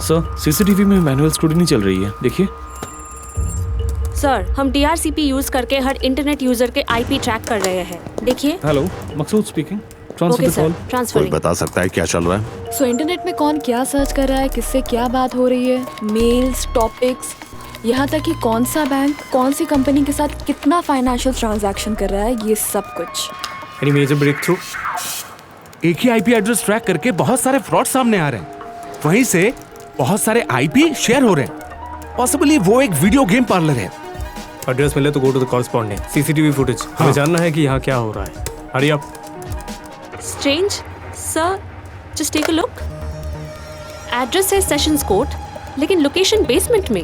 Speaker 4: सर, सीसीटीवी में मैनुअल स्क्रूटिनी चल रही है, देखिए।
Speaker 20: सर, हम DRCP यूज करके हर इंटरनेट यूजर के IP ट्रैक कर रहे हैं, देखिए।
Speaker 4: हेलो, मकसूद स्पीकिंग।
Speaker 20: Okay sir, transferring.
Speaker 3: कोई बता सकता है क्या चल रहा है?
Speaker 16: सो इंटरनेट में कौन क्या सर्च कर रहा है, किससे क्या बात हो रही है, मेल्स, टॉपिक्स, यहाँ तक कि कौन सा बैंक कौन सी कंपनी के साथ कितना फाइनेंशियल ट्रांजैक्शन कर रहा है, ये सब कुछ।
Speaker 7: Any major breakthrough?
Speaker 3: एक ही IP एड्रेस ट्रैक करके बहुत सारे फ्रॉड सामने आ रहे हैं। वहीं से बहुत सारे IP शेयर हो रहे हैं। पॉसिबली वो एक वीडियो गेम पार्लर है।
Speaker 7: एड्रेस मिले तो go to the corresponding CCTV footage. हमें जानना है कि यहाँ क्या हो रहा है। Hurry up.
Speaker 20: Strange sir, just take a look. Address है सेशंस कोर्ट, लेकिन लोकेशन बेसमेंट में,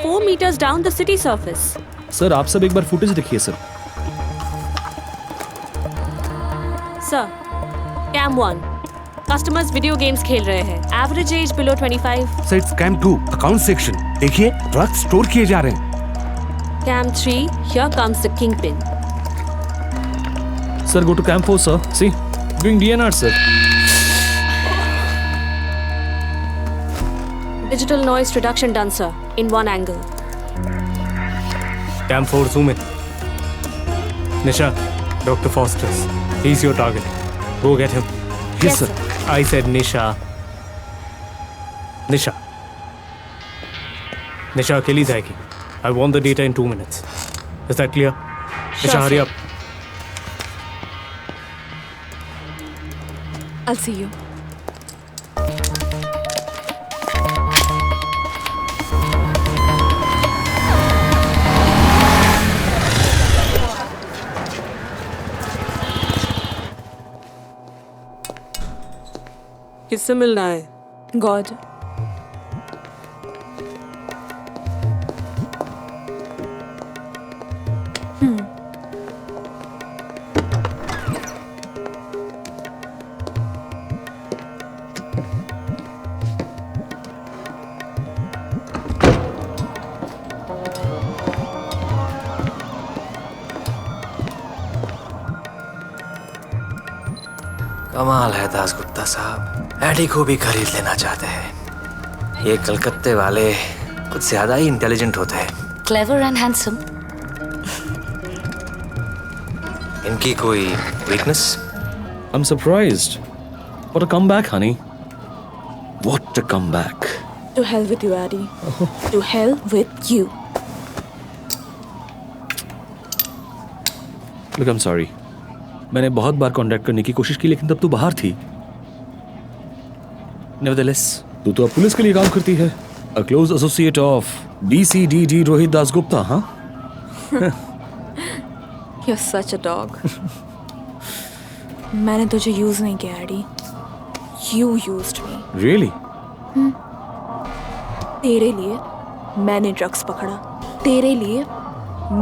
Speaker 20: 4 meters down the city surface.
Speaker 4: Sir, आप सब एक बार फुटेज देखिए sir.
Speaker 20: Sir, cam 1, customers video games खेल रहे हैं। Average age below 25।
Speaker 3: Sir, it's cam 2, account section. देखिए, ड्रग्स स्टोर किए जा रहे हैं।
Speaker 20: Cam 3, here comes the kingpin.
Speaker 4: Sir, go to Cam 4, sir. See, doing DNR, sir.
Speaker 20: Digital noise reduction done, sir, in one angle.
Speaker 7: Cam 4, zoom in. Nisha, Dr. Foster's. He's your target. Go get him.
Speaker 4: Yes, sir.
Speaker 7: I said Nisha. Nisha. Nisha अकेली जाएगी. I want the data in 2 minutes. Is that clear? Nisha, hurry up.
Speaker 16: I'll see you.
Speaker 20: किससे मिलना है?
Speaker 16: God.
Speaker 10: कमाल है दासगुप्ता साहब, AD को भी खरीद लेना चाहते हैं। ये कलकत्ते वाले कुछ ज्यादा ही इंटेलिजेंट होते हैं।
Speaker 12: Clever and handsome.
Speaker 10: इनकी कोई weakness?
Speaker 4: I'm surprised. What a comeback, honey. What a comeback.
Speaker 16: To hell with you, Addy. To hell with you.
Speaker 4: Look, I'm sorry. मैंने बहुत बार कांटेक्ट करने की कोशिश की, लेकिन तब तू बाहर थी। Nevertheless, तू तो अब पुलिस के लिए काम करती है। A close associate of DCDD Rohit Dasgupta, हाँ?
Speaker 16: You're such a dog. मैंने तुझे यूज नहीं किया, AD. You used me.
Speaker 4: Really?
Speaker 16: तेरे लिए मैंने ड्रग्स पकड़ा, तेरे लिए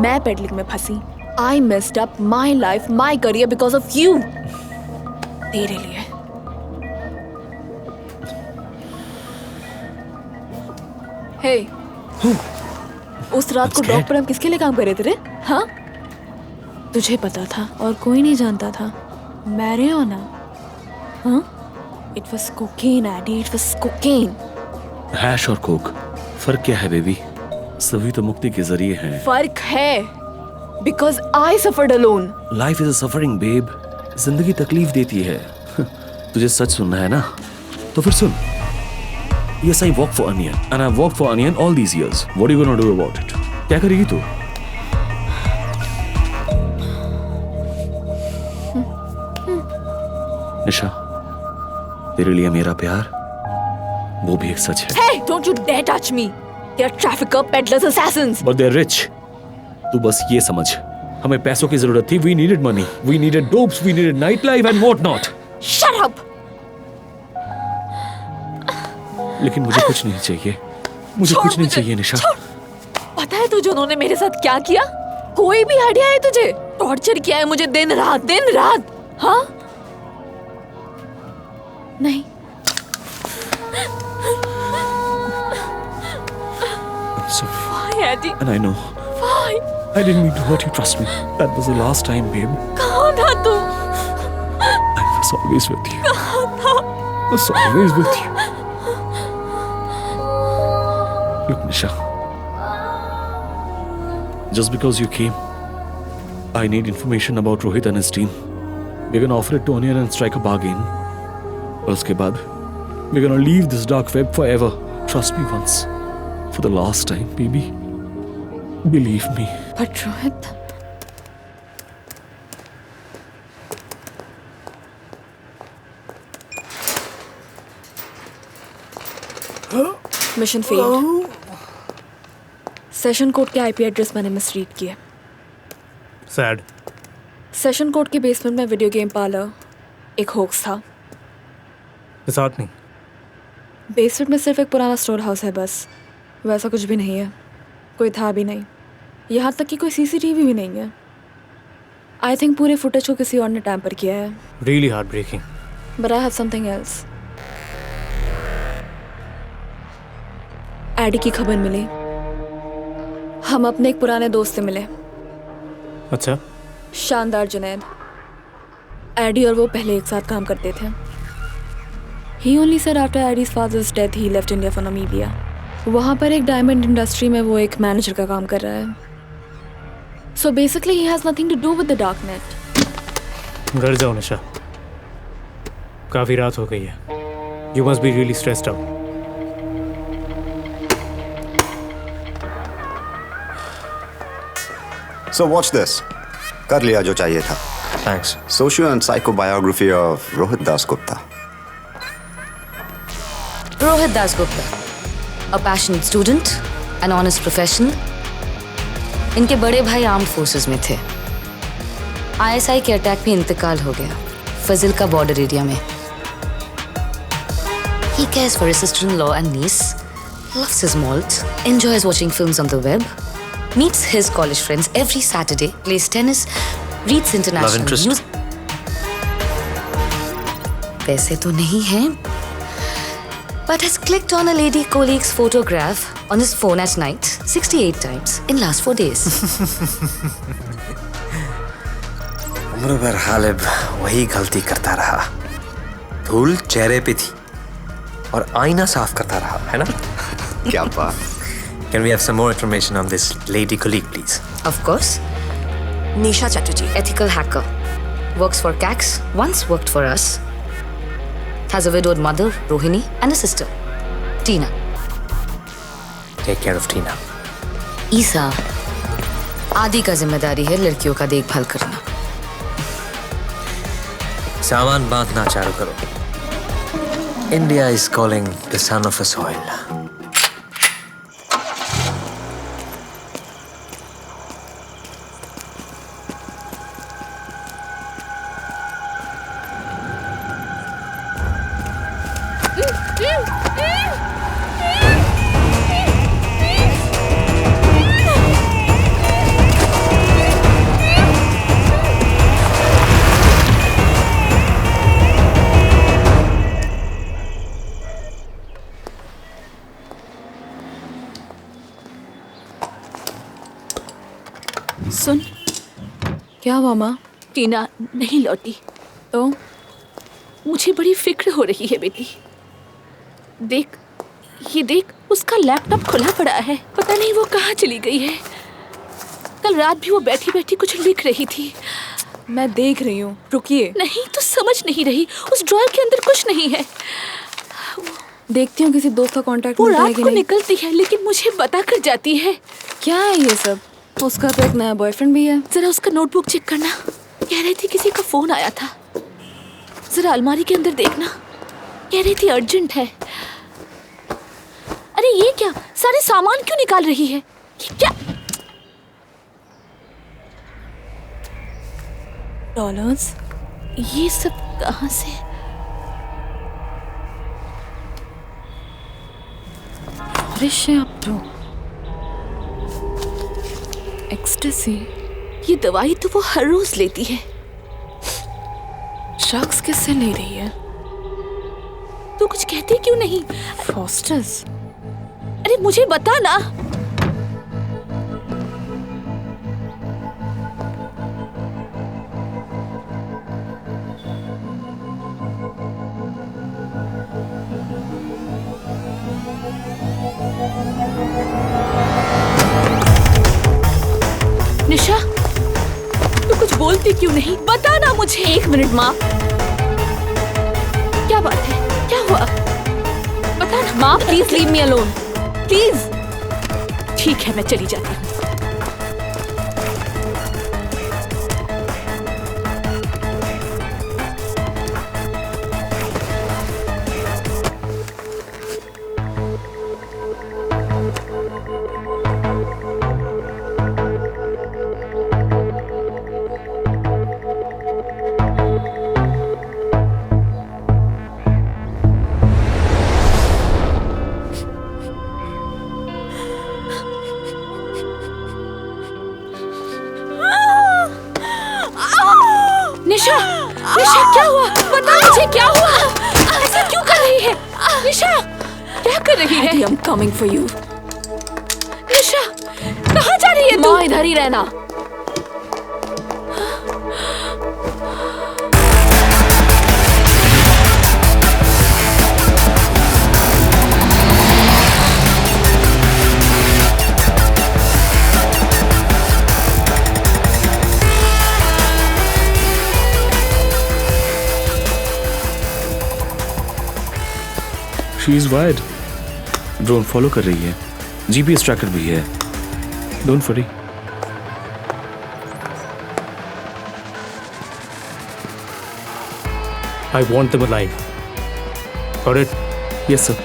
Speaker 16: मैं पेडलिंग में फंसी। I messed up my life, my career because of you. तेरे लिए। Hey, उस रात को डॉग पर हम किसके लिए काम कर रहे थे? हाँ? तुझे पता था और कोई नहीं जानता था। मैरिजुआना, हाँ? It was cocaine, Addy. It was cocaine.
Speaker 4: Hash और कोक, फर्क क्या है बेबी? सभी तो मुक्ति के जरिए हैं।
Speaker 16: फर्क है, because I suffered alone.
Speaker 4: Life is a suffering, babe. जिंदगी तकलीफ देती है। तुझे सच सुनना है ना? तो फिर सुन। Yes, I work for Onion, and I've worked for Onion all these years. What are you gonna do about it? क्या करेगी तू? निशा, तेरे लिए मेरा प्यार वो भी एक सच है।
Speaker 16: Hey, don't you dare touch me. They're trafficker, peddlers, assassins.
Speaker 4: But they're rich. तू बस ये समझ, हमें पैसों की जरूरत थी। We needed money. We needed dopes. We needed nightlife and what not.
Speaker 16: Shut up.
Speaker 4: लेकिन मुझे कुछ नहीं चाहिए। मुझे कुछ नहीं चाहिए निशा।
Speaker 16: पता है तुझे उन्होंने मेरे साथ क्या किया? कोई भी आइडिया है तुझे? टॉर्चर किया है मुझे दिन रात, हाँ? नहीं।
Speaker 4: I'm sorry.
Speaker 16: Why, Eddie?
Speaker 4: And I know.
Speaker 16: Why?
Speaker 4: I didn't mean to hurt you, trust me. That was the last time, babe.
Speaker 16: कहाँ था तू?
Speaker 4: I was always with you.
Speaker 16: कहाँ था?
Speaker 4: I was always with you. Look, Nisha. Just because you came, I need information about Rohit and his team. We're gonna offer it to Onion and strike a bargain. Uske baad, we're gonna leave this dark web forever. Trust me once. For the last time, baby. Believe me.
Speaker 16: But Rohit. Mission failed. Session code के IP address मैंने misread किए।
Speaker 7: Sad.
Speaker 16: Session code के basement में video game parlour एक hoax था।
Speaker 7: साथ नहीं।
Speaker 16: Basement में सिर्फ एक पुराना स्टोर हाउस है बस, वैसा कुछ भी नहीं है। कोई था भी नहीं, यहाँ तक कि कोई सीसीटीवी भी नहीं है। आई थिंक पूरे फुटेज को किसी और ने टैम्पर किया है।
Speaker 7: Really heartbreaking.
Speaker 16: But I have something else. Eddie की खबर मिली। हम अपने एक पुराने दोस्त से मिले।
Speaker 7: अच्छा।
Speaker 16: शानदार जुनैद। एडी और वो पहले एक साथ काम करते थे। He only said after Eddie's father's death he left India for Namibia. वहाँ पर एक डायमंड इंडस्ट्री में वो एक मैनेजर का काम कर रहा है। So basically he has nothing to do with the dark net.
Speaker 7: घर जाओ निशा, काफी रात हो गई है। You must be really stressed out.
Speaker 21: So watch this. कर लिया जो चाहिए था.
Speaker 10: Thanks.
Speaker 21: Socio and psychobiography of Rohit Dasgupta.
Speaker 12: Rohit Dasgupta, a passionate student, an honest professional. इनके बड़े भाई आर्म्ड फोर्सेस में थे। ISI के अटैक में इंतकाल हो गया, फजिल का बॉर्डर एरिया में। He cares for his sister-in-law and niece, loves his malt, enjoys watching films on the web, meets his college friends every Saturday, plays tennis, reads international news. पैसे तो नहीं हैं, but has clicked on a lady colleague's photograph on his phone at night 68 times in last 4 days.
Speaker 10: उम्र भर हालिब वही गलती करता रहा। धूल चेहरे पे थी और आईना साफ करता रहा, है ना?
Speaker 21: क्या बात?
Speaker 10: Can we have some more information on this lady colleague, please?
Speaker 12: Of course. Nisha Chatterjee, ethical hacker, works for Cax, once worked for us. Has a widowed mother, Rohini, and a sister, Tina.
Speaker 10: Take care of Tina.
Speaker 12: ईसा, आदि का जिम्मेदारी है लड़कियों का देखभाल करना।
Speaker 10: सामान बांधना चालू करो। India is calling the son of a soil.
Speaker 16: सुन, क्या हुआ माँ?
Speaker 2: टीना नहीं लौटी
Speaker 16: तो
Speaker 2: मुझे बड़ी फिक्र हो रही है बेटी। देख, ये देख, उसका लैपटॉप खुला पड़ा है, पता नहीं वो कहाँ चली गई है। कल रात भी वो बैठी बैठी कुछ लिख रही थी।
Speaker 16: मैं देख रही हूँ, रुकिए।
Speaker 2: नहीं तो समझ नहीं रही, उस ड्रॉयर के अंदर कुछ नहीं है।
Speaker 16: देखती हूँ किसी दोस्त का कांटेक्ट
Speaker 2: वो
Speaker 16: मिलता है
Speaker 2: रात
Speaker 16: कि
Speaker 2: को
Speaker 16: नहीं।
Speaker 2: निकलती है लेकिन मुझे बता कर जाती है।
Speaker 16: क्या है ये सब? उसका तो एक नया बॉयफ्रेंड भी है।
Speaker 2: जरा उसका नोटबुक चेक करना। कह रही थी किसी का फोन आया था। जरा अलमारी के अंदर देखना, कह रही थी अर्जेंट है। अरे ये क्या, सारे सामान क्यों निकाल रही है? ये क्या?
Speaker 16: डॉलर्स?
Speaker 2: ये सब कहाँ से?
Speaker 16: एक्सटेसी।
Speaker 2: ये दवाई तो वो हर रोज लेती है।
Speaker 16: ड्रग्स किससे ले रही है?
Speaker 2: तो कुछ कहते क्यों नहीं?
Speaker 16: फॉस्टर्स?
Speaker 2: अरे मुझे बता ना। निशा, तू कुछ बोलती क्यों नहीं? बता ना मुझे।
Speaker 16: 1 मिनट माँ।
Speaker 2: क्या बात है? क्या हुआ? बता ना।
Speaker 16: माँ please leave me alone, please.
Speaker 2: ठीक है, मैं चली जाती हूँ। निशा, निशा क्या हुआ? बता मुझे क्या हुआ? ऐसा क्यों कर रही है? निशा, क्या कर रही है?
Speaker 16: I am coming for you.
Speaker 2: Nisha, कहाँ जा रही है तू?
Speaker 16: माँ इधर ही रहना।
Speaker 4: She is wired. Drone follow कर रही है, जीपीएस ट्रैकर भी है। Don't worry.
Speaker 7: I want them alive. Got it?
Speaker 4: Yes, sir.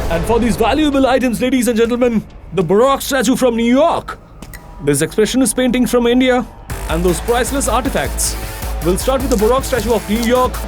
Speaker 4: And for these valuable items, ladies and gentlemen, the Baroque statue from New York. This expressionist painting from India and those priceless artifacts. We'll start with the Baroque statue of New York.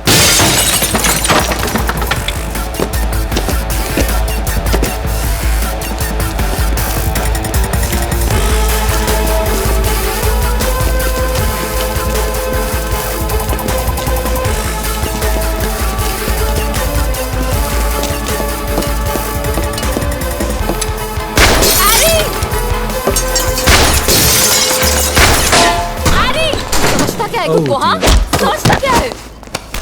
Speaker 2: तुमको हाँ? सोचता क्या है?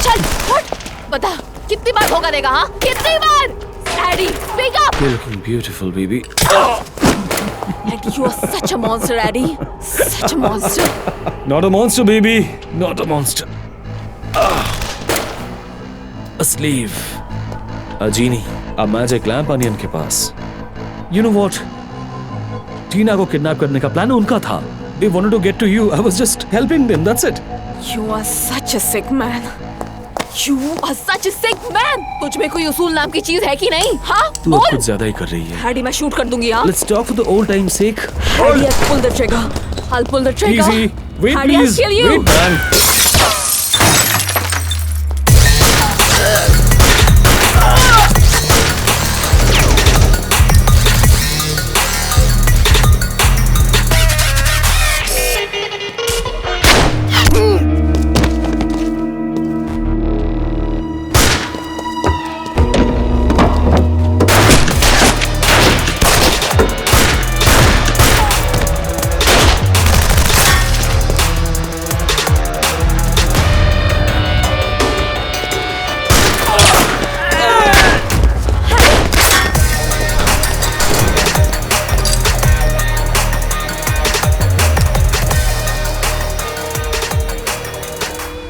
Speaker 2: चल, उठ, बता, कितनी बार धोखा देगा हाँ? कितनी बार? Eddie, speak up!
Speaker 4: You're looking beautiful, baby.
Speaker 2: Eddie, you are such a monster, Eddie. Such a monster.
Speaker 4: Not a monster, baby. Not a monster. A slave. A genie. A magic lamp onion के पास. You know what? टीना को kidnap करने का plan उनका था. They wanted to get to you. I was just helping them. That's it.
Speaker 2: You are such a sick man. You are such a sick man. तुझ में कोई उसूल नाम की चीज है कि नहीं? हाँ?
Speaker 4: तू अब कुछ ज्यादा ही कर रही है.
Speaker 2: Eddie, मैं शूट कर दूंगी हाँ?
Speaker 4: Let's talk for the old time's sake.
Speaker 2: Eddie, I'll pull the trigger. I'll pull the trigger.
Speaker 4: Easy. Wait,
Speaker 2: Eddie,
Speaker 4: please.
Speaker 2: I'll kill you.
Speaker 4: Wait, man.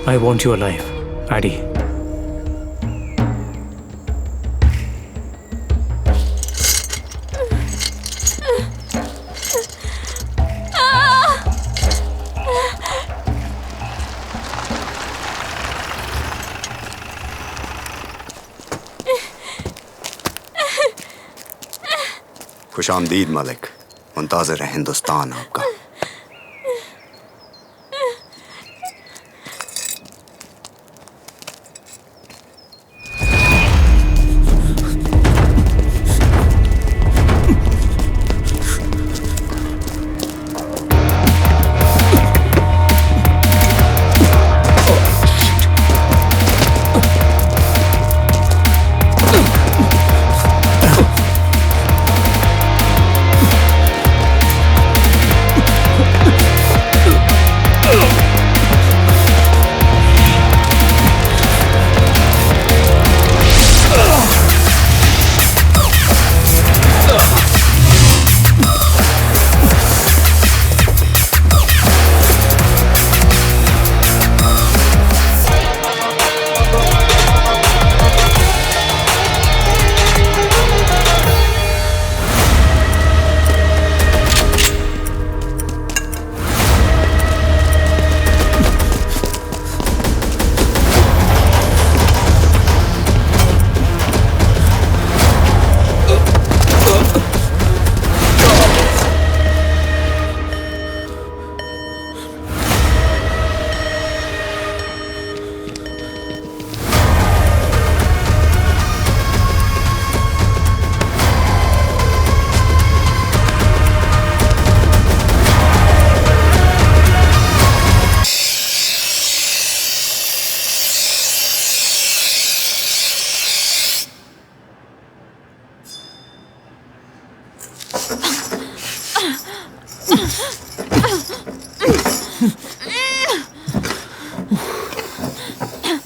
Speaker 7: I want you alive, Addie.
Speaker 21: खुशामदीद Malik, मुंताज़िर है हिंदुस्तान आपका।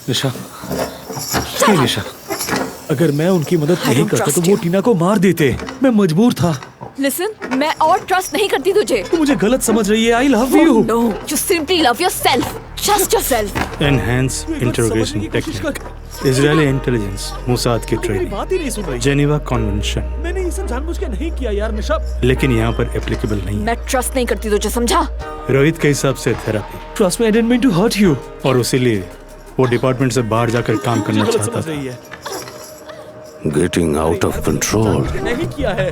Speaker 4: निशा, हे निशा, अगर मैं उनकी मदद नहीं करता तो वो टीना को मार देते। मैं मजबूर था।
Speaker 2: लिसन, मैं और ट्रस्ट नहीं करती तुझे।
Speaker 4: तू मुझे गलत समझ रही है। I love you.
Speaker 2: No, you simply love yourself. Just yourself.
Speaker 5: Enhance interrogation technique, Israeli intelligence, Mossad की
Speaker 4: मेरी बात ही नहीं सुन
Speaker 5: ट्रेनिंग,
Speaker 4: रही।
Speaker 5: Geneva convention.
Speaker 4: मैंने ये सब जानबूझ के नहीं किया यार निशा।
Speaker 5: लेकिन यहाँ पर एप्लीकेबल नहीं।
Speaker 2: मैं ट्रस्ट नहीं करती तुझे, समझा?
Speaker 5: रोहित के हिसाब से therapy.
Speaker 4: Trust me, I didn't mean to hurt you.
Speaker 5: और इसीलिए वो डिपार्टमेंट से बाहर जाकर काम करना चाहता था।
Speaker 3: Getting out of control.
Speaker 4: नहीं किया है।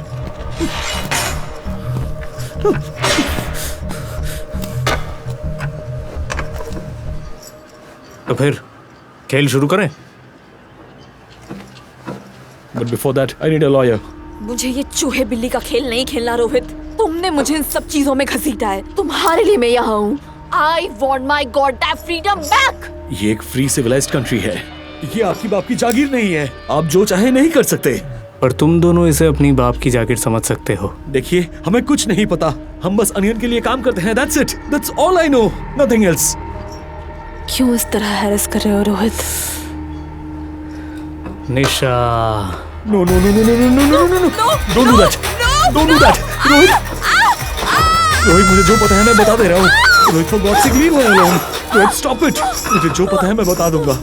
Speaker 7: तो फिर खेल शुरू करें?
Speaker 4: But before that, I need a lawyer.
Speaker 2: मुझे ये चूहे बिल्ली का खेल नहीं खेलना रोहित। तुमने मुझे इन सब चीजों में घसीटा है। तुम्हारे लिए मैं यहाँ हूँ। I want my goddamn freedom back.
Speaker 4: ये एक फ्री सिविलाइज्ड कंट्री है। ये आपकी बाप की जागीर नहीं है। आप जो चाहे नहीं कर सकते।
Speaker 7: पर तुम दोनों इसे अपनी बाप की जागीर समझ सकते हो।
Speaker 4: देखिए, हमें कुछ नहीं पता। हम बस अनियन के लिए काम करते हैं। That's it. That's all I know. Nothing else.
Speaker 16: क्यों इस तरह हैरेस कर रहे हो रोहित?
Speaker 7: निशा।
Speaker 4: No, no, no, no, no, no, no, no, no. Don't do that. Don't do that. Rohit, Rohit, मुझे जो पता है मैं बता दे रहा हूँ। Rohit, for God's sake, leave her alone. Rohit, stop it. मुझे जो पता है मैं बता दूंगा।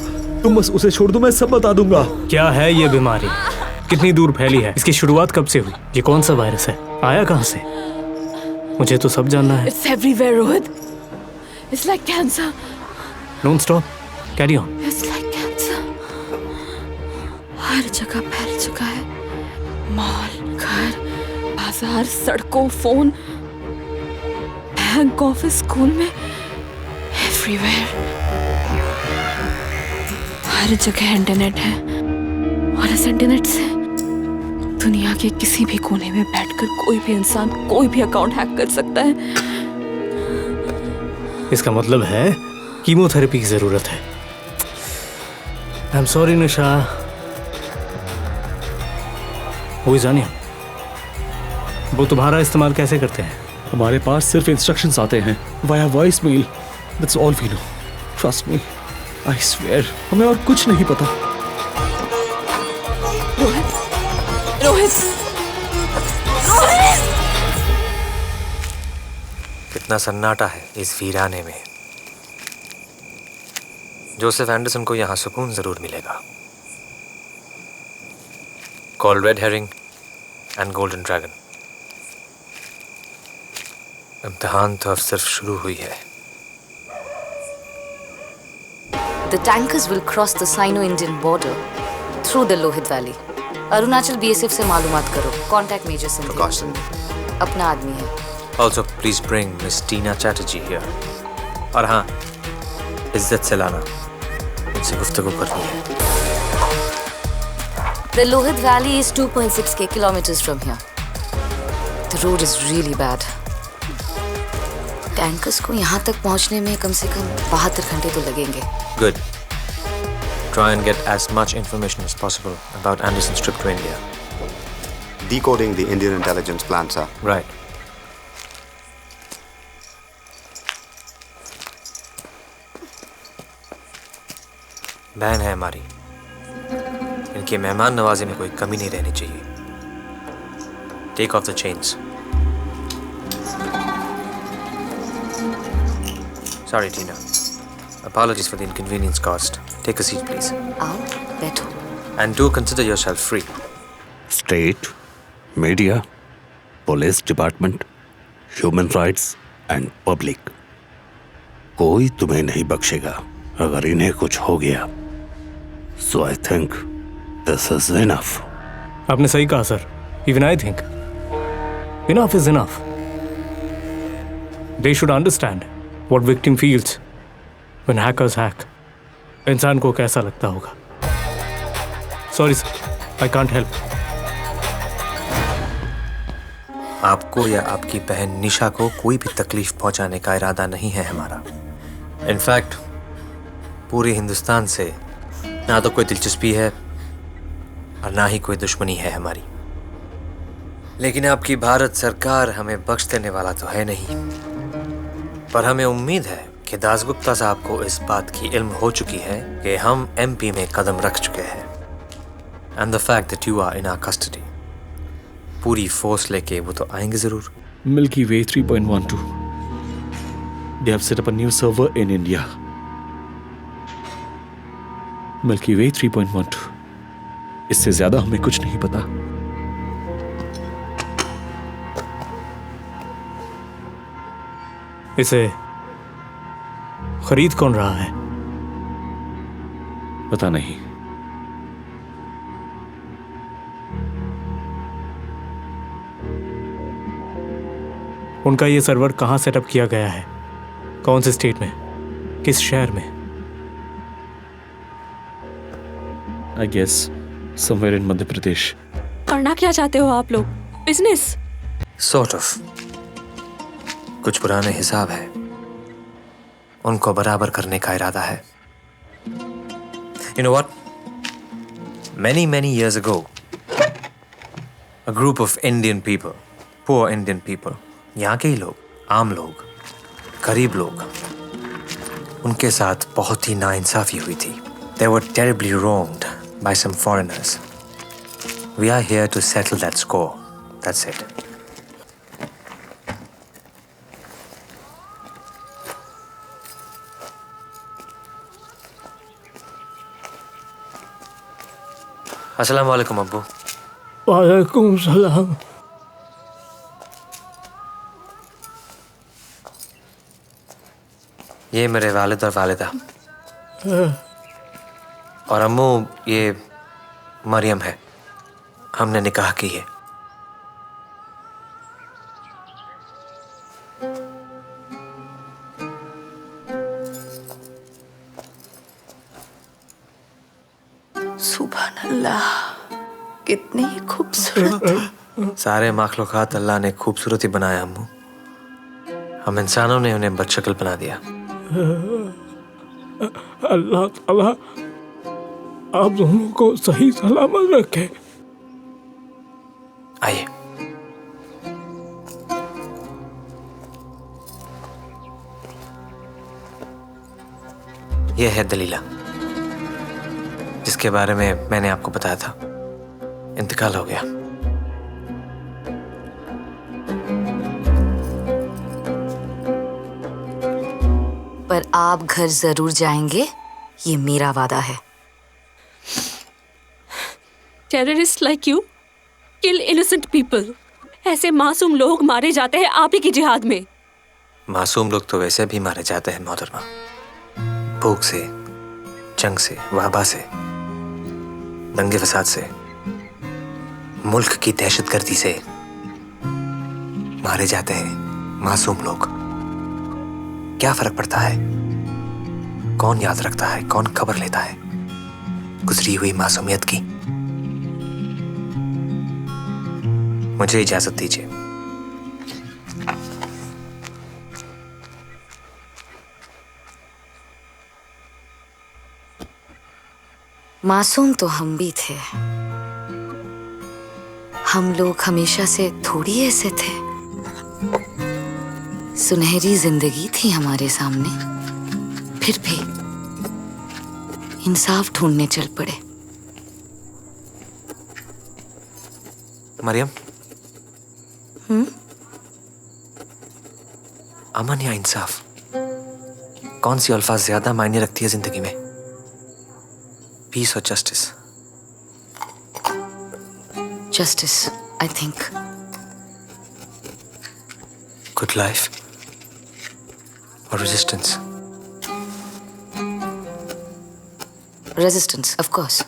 Speaker 4: तुम बस उसे छोड़ दो, मैं सब बता दूंगा।
Speaker 7: क्या है ये बीमारी? कितनी दूर फैली है? इसकी शुरुआत कब से हुई? ये कौन सा वायरस है? आया कहाँ से? मुझे तो सब जानना है।
Speaker 2: It's everywhere, Rohit. It's like cancer.
Speaker 7: Don't stop. Carry on.
Speaker 2: It's like cancer. हर जगह फैल चुका है। मॉल, घर, बाजार, सड़कों, फोन, बैंक, ऑफिस, स्कूल में, everywhere. हर जगह इंटरनेट है और इस इंटरनेट से दुनिया के किसी भी कोने में बैठकर कोई भी इंसान कोई भी अकाउंट हैक कर सकता है।
Speaker 7: इसका मतलब है कीमोथेरेपी की जरूरत है। आई एम सॉरी निशा। वो जानिए, वो तुम्हारा इस्तेमाल कैसे करते हैं?
Speaker 4: हमारे पास सिर्फ इंस्ट्रक्शंस आते हैं via voice mail. That's all we know. Trust me. I swear. हमें और कुछ नहीं पता।
Speaker 2: रोहित, रोहित, रोहित!
Speaker 10: कितना सन्नाटा है इस वीराने में। जोसेफ एंडरसन को यहाँ सुकून जरूर मिलेगा। Call red herring and golden dragon. इम्तिहान तो अब सिर्फ शुरू हुई है।
Speaker 12: The tankers will cross the Sino-Indian border through the Lohit Valley. Arunachal BSF से मालूमात करो। Contact Major Sindhi। अपना आदमी है।
Speaker 10: Also, please bring Miss Tina Chatterjee here. और हाँ, इज्जत से लाना। उनसे गुफ्तगू करनी है।
Speaker 12: The Lohit Valley is 2.6 kilometers from here. The road is really bad. Tankers को यहाँ तक पहुँचने में कम से कम 72 घंटे तो लगेंगे।
Speaker 10: Good. Try and get as much information as possible about Anderson's trip to India.
Speaker 21: Decoding the Indian intelligence plan, sir.
Speaker 10: Right. बहन है हमारी। इनके मेहमान नवाजी में कोई कमी नहीं रहनी चाहिए। Take off the chains. Sorry, Tina. Apologies for the inconvenience caused. Take a seat, please.
Speaker 12: आओ, बैठो।
Speaker 10: And do consider yourself free.
Speaker 3: State, media, police department, human rights and public, कोई तुम्हें नहीं बख्शेगा अगर इन्हें कुछ हो गया। So I think this is enough.
Speaker 7: आपने सही कहा sir. Even I think enough is enough. They should understand what victim feels when hackers hack. इंसान को कैसा लगता होगा। Sorry sir, I can't help.
Speaker 10: आपको या आपकी बहन निशा को कोई भी तकलीफ पहुंचाने का इरादा नहीं है हमारा। इनफैक्ट पूरे हिंदुस्तान से ना तो कोई दिलचस्पी है और ना ही कोई दुश्मनी है हमारी। लेकिन आपकी भारत सरकार हमें बख्श देने वाला तो है नहीं। पर हमें उम्मीद है कि दासगुप्ता साहब को इस बात की इल्म हो चुकी है कि हम एमपी में कदम रख चुके हैं। And the fact that you are in our custody, पूरी फोर्स लेके वो तो आएंगे जरूर।
Speaker 4: Milky Way 3.12. They have set up a new server in India. Milky Way 3.12. इससे ज्यादा हमें कुछ नहीं पता।
Speaker 7: इसे खरीद कौन रहा है?
Speaker 4: पता नहीं।
Speaker 7: उनका ये सर्वर कहाँ सेटअप किया गया है? कौन से स्टेट में, किस शहर में?
Speaker 4: I guess somewhere in Madhya Pradesh.
Speaker 20: करना क्या चाहते हो आप लोग? बिजनेस?
Speaker 10: Sort of. कुछ पुराने हिसाब है, उनको बराबर करने का इरादा है। You know what? Many years ago, a group of Indian people, poor Indian people, यहाँ के ही लोग, आम लोग, गरीब लोग, उनके साथ बहुत ही नाइंसाफी हुई थी। They were terribly wronged by some foreigners. We are here to settle that score. That's it. अस्सलाम वालेकुम अब्बू।
Speaker 17: वालेकुम सलाम।
Speaker 10: ये मेरे वालिद और वालिदा, और अम्मू ये मरियम है, हमने निकाह की है।
Speaker 1: सुभान अल्लाह, कितनी खूबसूरत।
Speaker 10: सारे मखलूक़ात अल्लाह ने खूबसूरत ही बनाया अम्मू, हम इंसानों ने उन्हें बदशक्ल बना दिया।
Speaker 17: अल्लाह ताला आप दोनों को सही सलामत रखे।
Speaker 10: आइए। यह है दलीला, जिसके बारे में मैंने आपको बताया था। इंतकाल हो गया।
Speaker 12: पर आप घर जरूर जाएंगे, ये मेरा वादा है।
Speaker 20: Terrorist like you kill innocent people. ऐसे मासूम लोग मारे जाते हैं आप ही की जिहाद में।
Speaker 10: मासूम लोग तो वैसे भी मारे जाते हैं मोहतरमा, भूख से, जंग से, वबा से, दंगे फसाद से, मुल्क की दहशतगर्दी से मारे जाते हैं मासूम लोग। क्या फर्क पड़ता है कौन याद रखता है, कौन खबर लेता है गुजरी हुई मासूमियत की। मुझे इजाजत दीजिए।
Speaker 12: मासूम तो हम भी थे, हम लोग हमेशा से थोड़ी ऐसे थे। सुनहरी जिंदगी थी हमारे सामने, फिर भी इंसाफ ढूंढने चल पड़े।
Speaker 10: मरियम, अमन या इंसाफ, कौन सी अल्फाज ज्यादा मायने रखती है जिंदगी में? पीस और justice?
Speaker 12: Justice, I think.
Speaker 10: Good life और रेजिस्टेंस?
Speaker 12: Resistance, of course.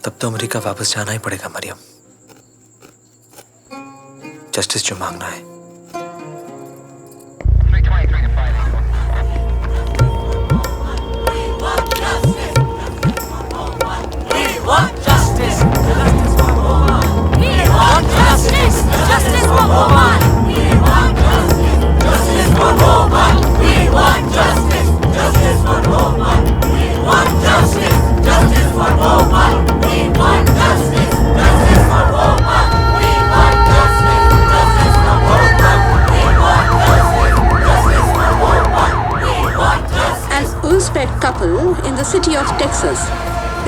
Speaker 10: तब तो अमेरिका वापस जाना ही पड़ेगा मरियम, जस्टिस जो मांगना है।
Speaker 22: Justice for Roman! We want justice! Justice for Roman!
Speaker 8: University of Texas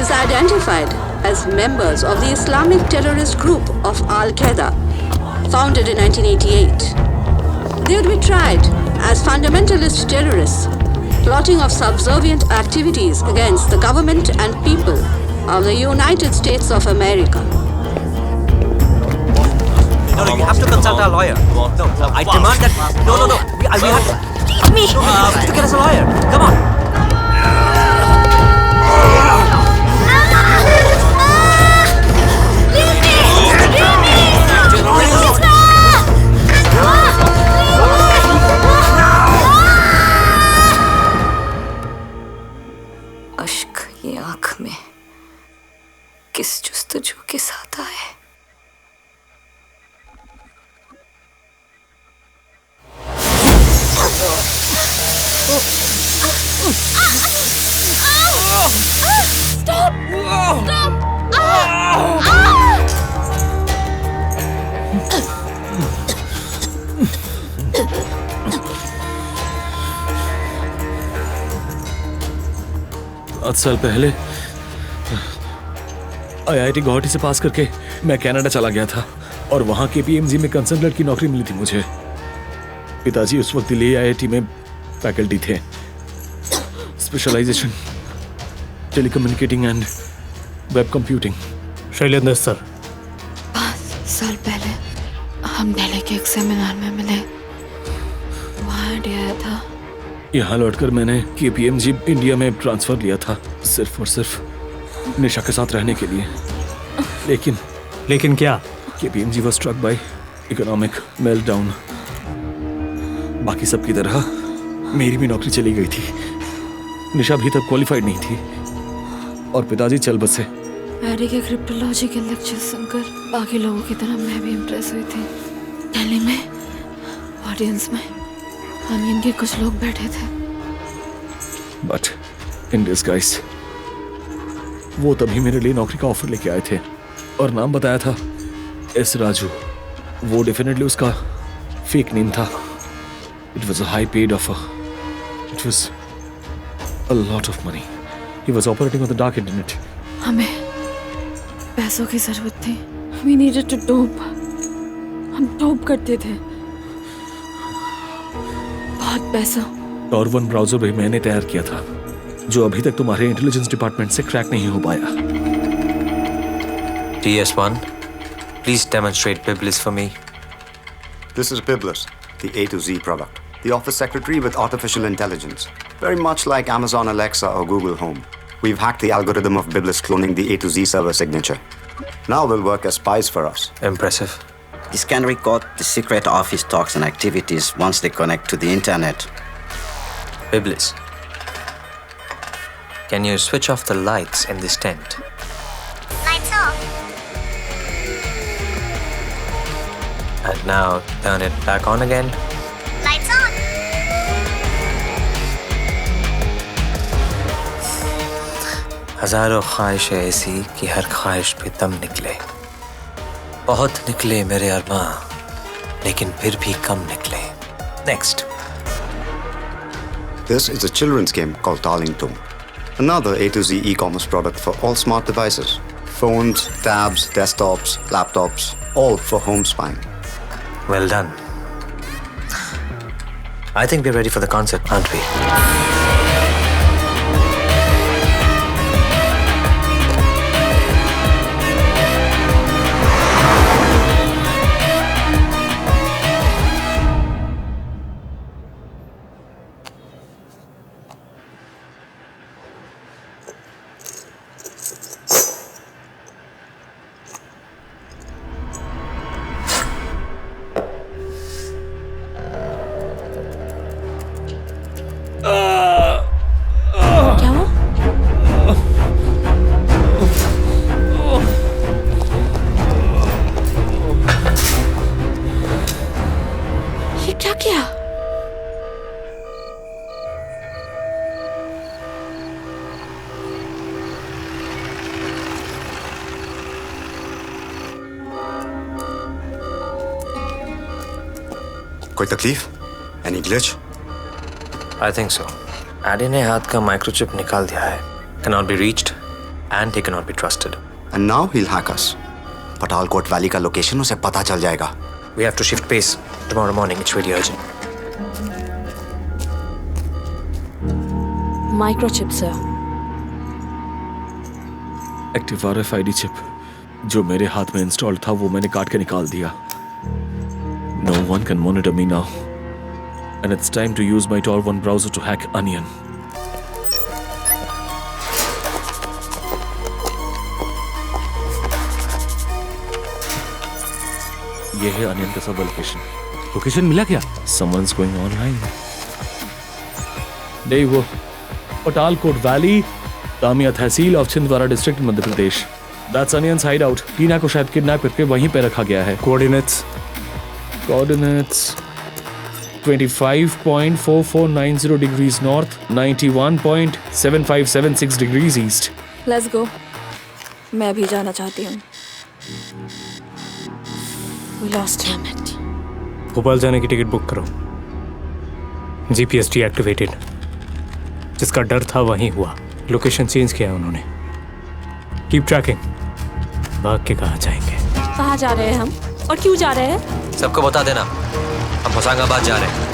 Speaker 8: is identified as members of the Islamic terrorist group of Al-Qaeda, founded in 1988. They would be tried as fundamentalist terrorists, plotting of subservient activities against the government and people of the United States of America.
Speaker 10: No, you have to consult our lawyer. No, I demand that. No. We have to. Leave me. We have to get us a lawyer. Come on.
Speaker 12: अश्क ये आंख में किस जुस्तजू के साथ आए।
Speaker 13: Stop! Stop!
Speaker 4: पाँच साल पहले IIT गुवाहाटी से पास करके मैं कनाडा चला गया था और वहां के PMG में कंसल्टेंट की नौकरी मिली थी मुझे। पिताजी उस वक्त दिल्ली IIT में फैकल्टी थे, specialisation telecommunicating and web computing.
Speaker 7: Shailendra sir,
Speaker 1: 5 साल पहले हम दिल्ली के एक सेमिनार में मिले, वहाँ आया था।
Speaker 4: यहाँ लौटकर मैंने KPMG इंडिया में ट्रांसफर लिया था, सिर्फ और सिर्फ निशा के साथ रहने के लिए।
Speaker 7: लेकिन क्या?
Speaker 4: KPMG was struck by economic meltdown। बाकी सब की तरह मेरी भी नौकरी चली गई थी। निशा भी तब क्वालिफाइड नहीं थी और पिताजी चल बसे।
Speaker 1: मैरी के क्रिप्टोलॉजी के लेक्चर सुनकर बाकी लोगों की तरह मैं भी इम्प्रेस हुई थी। दिल्ली में ऑडियंस में अमीन के कुछ लोग बैठे थे।
Speaker 4: बट इन डिस्गाइज वो तभी मेरे लिए नौकरी का ऑफर लेके आए थे और नाम बताया था एस राजू। वो डेफिनेटली उसका फेक नेम था। It was a high paid offer. It was a lot of money. He was operating on the dark internet.
Speaker 1: हमें पैसों की जरूरत थी। We needed to dope। हम डोप करते थे, बहुत पैसा।
Speaker 4: Tor1 ब्राउजर भी मैंने तैयार किया था जो अभी तक तुम्हारे इंटेलिजेंस डिपार्टमेंट से क्रैक नहीं हो पाया।
Speaker 10: TS1, please demonstrate Biblis for me.
Speaker 21: This is Biblis, the A to Z product. The office secretary with artificial intelligence. Very much like Amazon Alexa or Google Home. We've hacked the algorithm of Biblis cloning the A to Z server signature. Now they'll work as spies for us.
Speaker 10: Impressive.
Speaker 15: This can record the secret office talks and activities once they connect to the internet.
Speaker 10: Biblis, can you switch off the lights in this tent?
Speaker 11: Lights off.
Speaker 10: And now turn it back on again.
Speaker 11: Lights on.
Speaker 10: हजारों ख्वाहिशें ऐसी कि हर ख्वाहिश पे दम निकले। बहुत निकले मेरे अरमां, लेकिन फिर भी कम निकले। Next.
Speaker 21: This is a children's game called Darlington. Another A to Z e-commerce product for all smart devices. Phones, tabs, desktops, laptops, all for home spying.
Speaker 10: Well done. I think we're ready for the concert, aren't we?
Speaker 21: कोई तकलीफ? Any glitch?
Speaker 10: I think so. Eddie ने हाथ का microchip निकाल दिया है। cannot be reached and he cannot be trusted.
Speaker 21: And now he'll hack us. Patalkot Valley का location उसे पता चल जाएगा.
Speaker 10: We have to shift pace. Tomorrow morning, it's really urgent.
Speaker 20: Microchip, sir.
Speaker 4: Active RFID chip जो मेरे हाथ में install था वो मैंने काट के निकाल दिया. No one can monitor me now. And it's time to use my Tor 1 browser to hack Onion. ये है Onion का सब लोकेशन.
Speaker 3: लोकेशन मिला क्या?
Speaker 4: Someone's going online. नहीं वो पटालकोट वैली, तामिया तहसील of Chhindwara district Madhya Pradesh. That's Onion's hideout. Tina को शायद किडनैप करके वहीं पे रखा गया है. Coordinates 25.4490 degrees north, 91.7576 degrees east.
Speaker 16: Let's go. मैं भी जाना चाहती हूँ. We lost him.
Speaker 7: भोपाल जाने की टिकट बुक करो. GPS deactivated. जिसका डर था वहीं हुआ. लोकेशन चेंज किया उन्होंने. Keep trekking. भाग के कहाँ जाएंगे?
Speaker 20: कहाँ जा रहे हैं हम और क्यों जा रहे हैं?
Speaker 10: सबको बता देना, हम होशंगाबाद जा रहे हैं.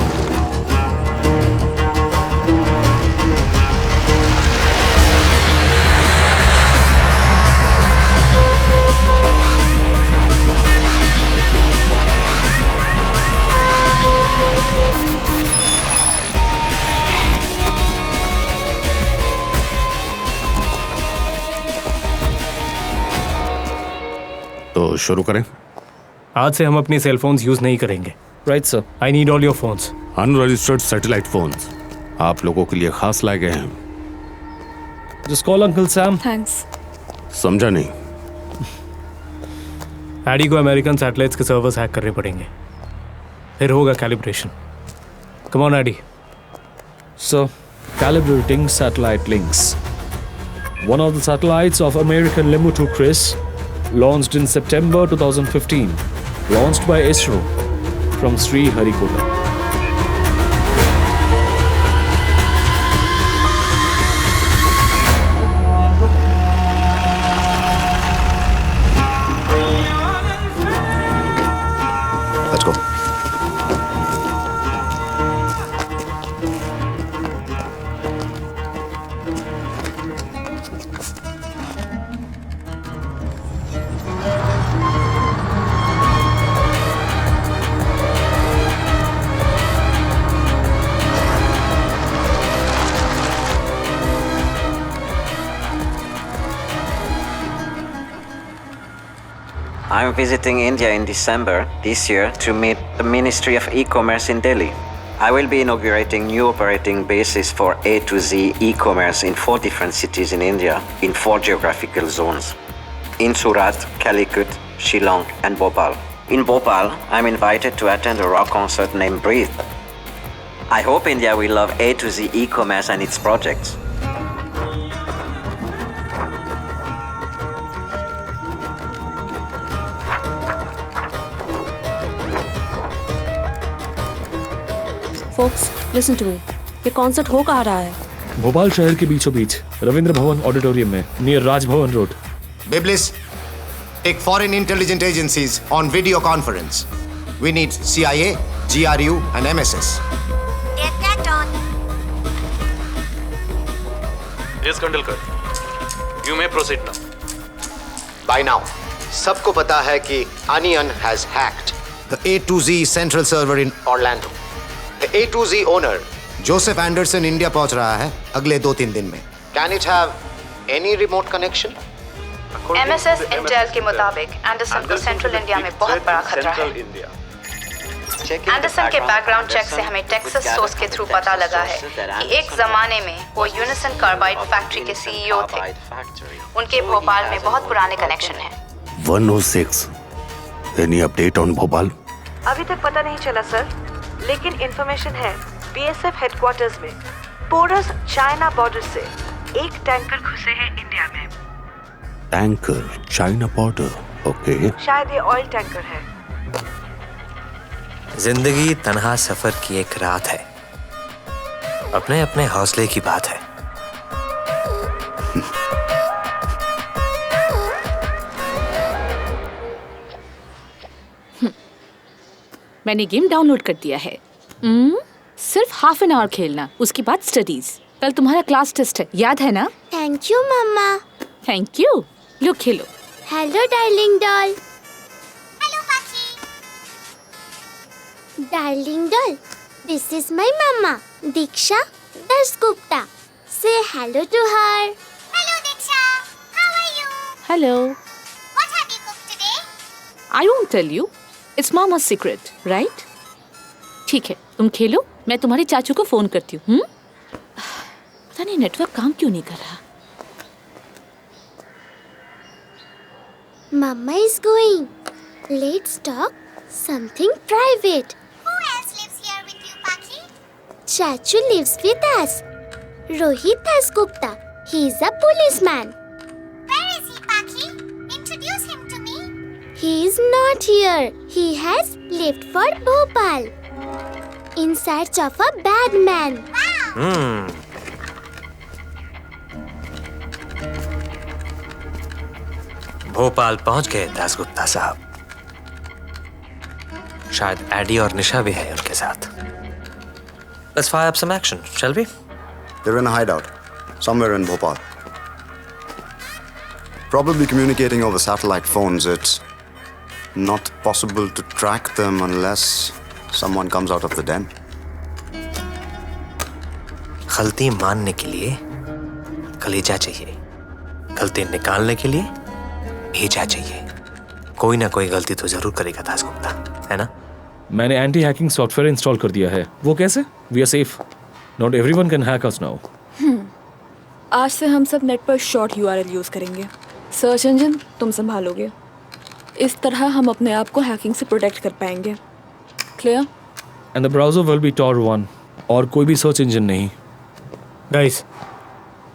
Speaker 3: तो शुरू करें.
Speaker 7: आज से हम अपनी सेल फोन्स यूज नहीं करेंगे.
Speaker 4: Right sir.
Speaker 7: I need all your phones.
Speaker 3: Unregistered satellite phones आप लोगों के लिए खास लाए गए हैं.
Speaker 4: Just call Uncle Sam.
Speaker 16: Thanks.
Speaker 3: समझा नहीं.
Speaker 7: एडी को अमेरिकन सैटेलाइट्स के सर्वर्स हैक करने पड़ेंगे. फिर होगा calibration. Come on Eddie.
Speaker 4: So, calibrating satellite links. One of the satellites of American Lemur-2 Chris launched in September 2015, launched by ISRO from Sriharikota.
Speaker 21: Let's go.
Speaker 15: I'm visiting India in December this year to meet the Ministry of E-Commerce in Delhi. I will be inaugurating new operating bases for A to Z e-commerce in 4 different cities in India in 4 geographical zones. In Surat, Calicut, Shillong and Bhopal. In Bhopal, I'm invited to attend a rock concert named Breathe. I hope India will love A to Z e-commerce and its projects.
Speaker 20: Folks, listen to me. ये concert हो कहाँ रहा है?
Speaker 4: भोपाल शहर के बीचों बीच Ravindra Bhavan auditorium में near Raj Bhavan road.
Speaker 9: Biblis, take foreign intelligence agencies on video conference. We need CIA, GRU and MSS.
Speaker 11: Get that on.
Speaker 6: Yes, Kandalkar. You may proceed now.
Speaker 9: By now, सबको पता है कि Onion has hacked the A to Z central server in Orlando. The A to Z owner, Joseph Anderson, India पहुंच रहा है अगले 2-3 दिन में. Can it have any remote connection?
Speaker 13: MSS Intel के मुताबिक एंडरसन को सेंट्रल इंडिया में बहुत बड़ा खतरा है. एंडरसन के बैकग्राउंड चेक से हमें टेक्सास सोर्स के थ्रू पता लगा है कि एक जमाने में वो यूनिसन कार्बाइड फैक्ट्री के CEO थे. उनके भोपाल में बहुत पुराने कनेक्शन हैं.
Speaker 3: 106. Any update on Bhopal?
Speaker 22: अभी तक पता नहीं चला सर, लेकिन इंफॉर्मेशन है BSF हेडक्वार्टर्स में पोरस चाइना बॉर्डर से एक टैंकर घुसे हैं इंडिया में.
Speaker 3: Tanker China border. ओके.
Speaker 22: शायद ये ऑयल टैंकर है.
Speaker 10: जिंदगी तन्हा सफर की एक रात है. अपने अपने हौसले की बात है.
Speaker 2: मैंने गेम डाउनलोड कर दिया है। सिर्फ हाफ एन आवर खेलना, उसके बाद स्टडीज। कल तुम्हारा क्लास टेस्ट है, याद है ना?
Speaker 11: Thank you mamma.
Speaker 2: Thank you. लो खेलो।
Speaker 11: Hello darling doll. Hello Pakhi. Darling doll, this is my mamma Diksha Dasgupta. Say hello to her. Hello Diksha, how are you?
Speaker 2: Hello.
Speaker 11: What have you cooked today?
Speaker 2: I won't tell you, it's mama's secret, right? ठीक है, तुम खेलो, मैं तुम्हारे चाचू को phone करती हूँ। पता नहीं नेटवर्क काम क्यों नहीं कर रहा।
Speaker 11: Mama is going. Let's talk something private. Who else lives here with you, Paki? Chachu lives with us. Rohit Dasgupta. He is a policeman. Where is he, Paki? Introduce him to me. He is not here. He has left for Bhopal in search of a bad man. Wow.
Speaker 10: Bhopal पहुंच गए दासगुप्ता साहब। शायद AD और निशा भी है उनके साथ। Let's fire up some action, shall we?
Speaker 21: They're in a hideout, somewhere in Bhopal. Probably communicating over satellite phones. It's not possible to track them unless someone comes out of the den.
Speaker 10: गलती मानने के लिए कलेजा चाहिए, गलती निकालने के लिए भेजा चाहिए। कोई ना कोई गलती तो जरूर करेगा दासगुप्ता, है ना?
Speaker 4: मैंने एंटी हैकिंग सॉफ्टवेयर इंस्टॉल कर दिया है। वो कैसे? We are safe, not everyone can hack us now.
Speaker 16: आज से हम सब नेट पर शॉर्ट URL यूज करेंगे। सर्च इंजन तुम संभालोगे। इस तरह हम अपने आप को हैकिंग से प्रोटेक्ट कर पाएंगे। Clear?
Speaker 4: And the browser will be Tor1 और कोई भी सर्च इंजन नहीं।
Speaker 7: गाइस,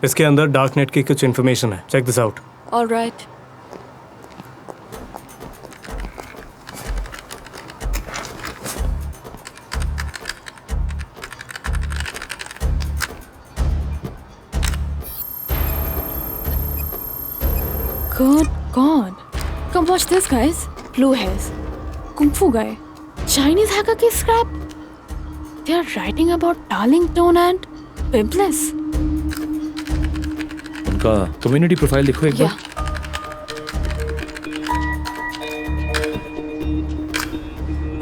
Speaker 7: इसके अंदर डार्कनेट की कुछ इन्फॉर्मेशन है, check this out.
Speaker 16: Alright. Good God! Come watch this, guys. Blue hairs, Kung Fu guy, Chinese hacker की scrap. They are writing about Darlington and Biblis.
Speaker 4: उनका कम्युनिटी प्रोफाइल देखो एक बार।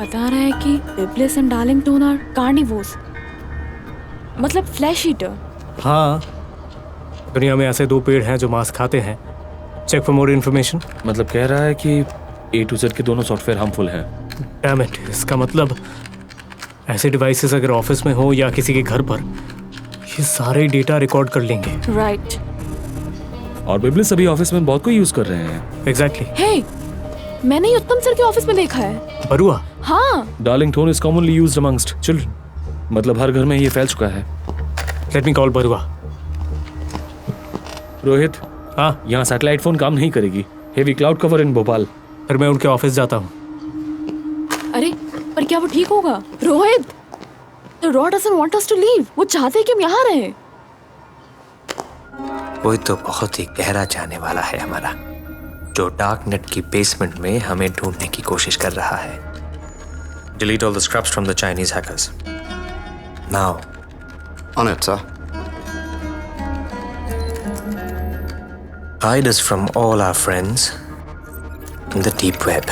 Speaker 16: बता रहा है कि Biblis and Darlington are carnivores. मतलब flesh eater.
Speaker 7: हाँ, दुनिया में ऐसे 2 पेड़ हैं जो मांस खाते हैं। Check for more information.
Speaker 4: मतलब कह रहा है कि A to Z के दोनों सॉफ्टवेयर हार्मफुल हैं।
Speaker 7: डैम इट, इसका मतलब ऐसे डिवाइसेस अगर ऑफिस में हो या किसी के घर पर, ये सारे डेटा रिकॉर्ड कर लेंगे।
Speaker 16: राइट।
Speaker 4: और बिबलिस अभी ऑफिस में बहुत कोई यूज कर रहे हैं।
Speaker 7: एग्जैक्टली।
Speaker 16: हे, मैंने ये उत्तम सर के ऑफिस में देखा है।
Speaker 7: बरुआ?
Speaker 16: हाँ।
Speaker 4: Darlington is commonly used amongst children. मतलब हर घर में ये फैल चुका है।
Speaker 7: Let me call Barua.
Speaker 4: Rohit,
Speaker 7: हाँ,
Speaker 4: यहाँ सैटेलाइट फोन काम नहीं करेगी। Heavy cloud cover in Bhopal.
Speaker 7: फिर मैं उनके ऑफिस जाता हूँ।
Speaker 16: अरे, पर क्या वो ठीक होगा? Rohit, the Raw doesn't want us to leave. वो चाहते हैं कि हम यहाँ रहें।
Speaker 10: कोई तो बहुत ही गहरा जाने वाला है हमारा, जो डार्क नेट की बेसमेंट में हमें ढूंढने की कोशिश कर रहा है। Delete all the scraps from the Chinese hackers. Now.
Speaker 21: On it, sir.
Speaker 10: Hide us from all our friends in the deep web.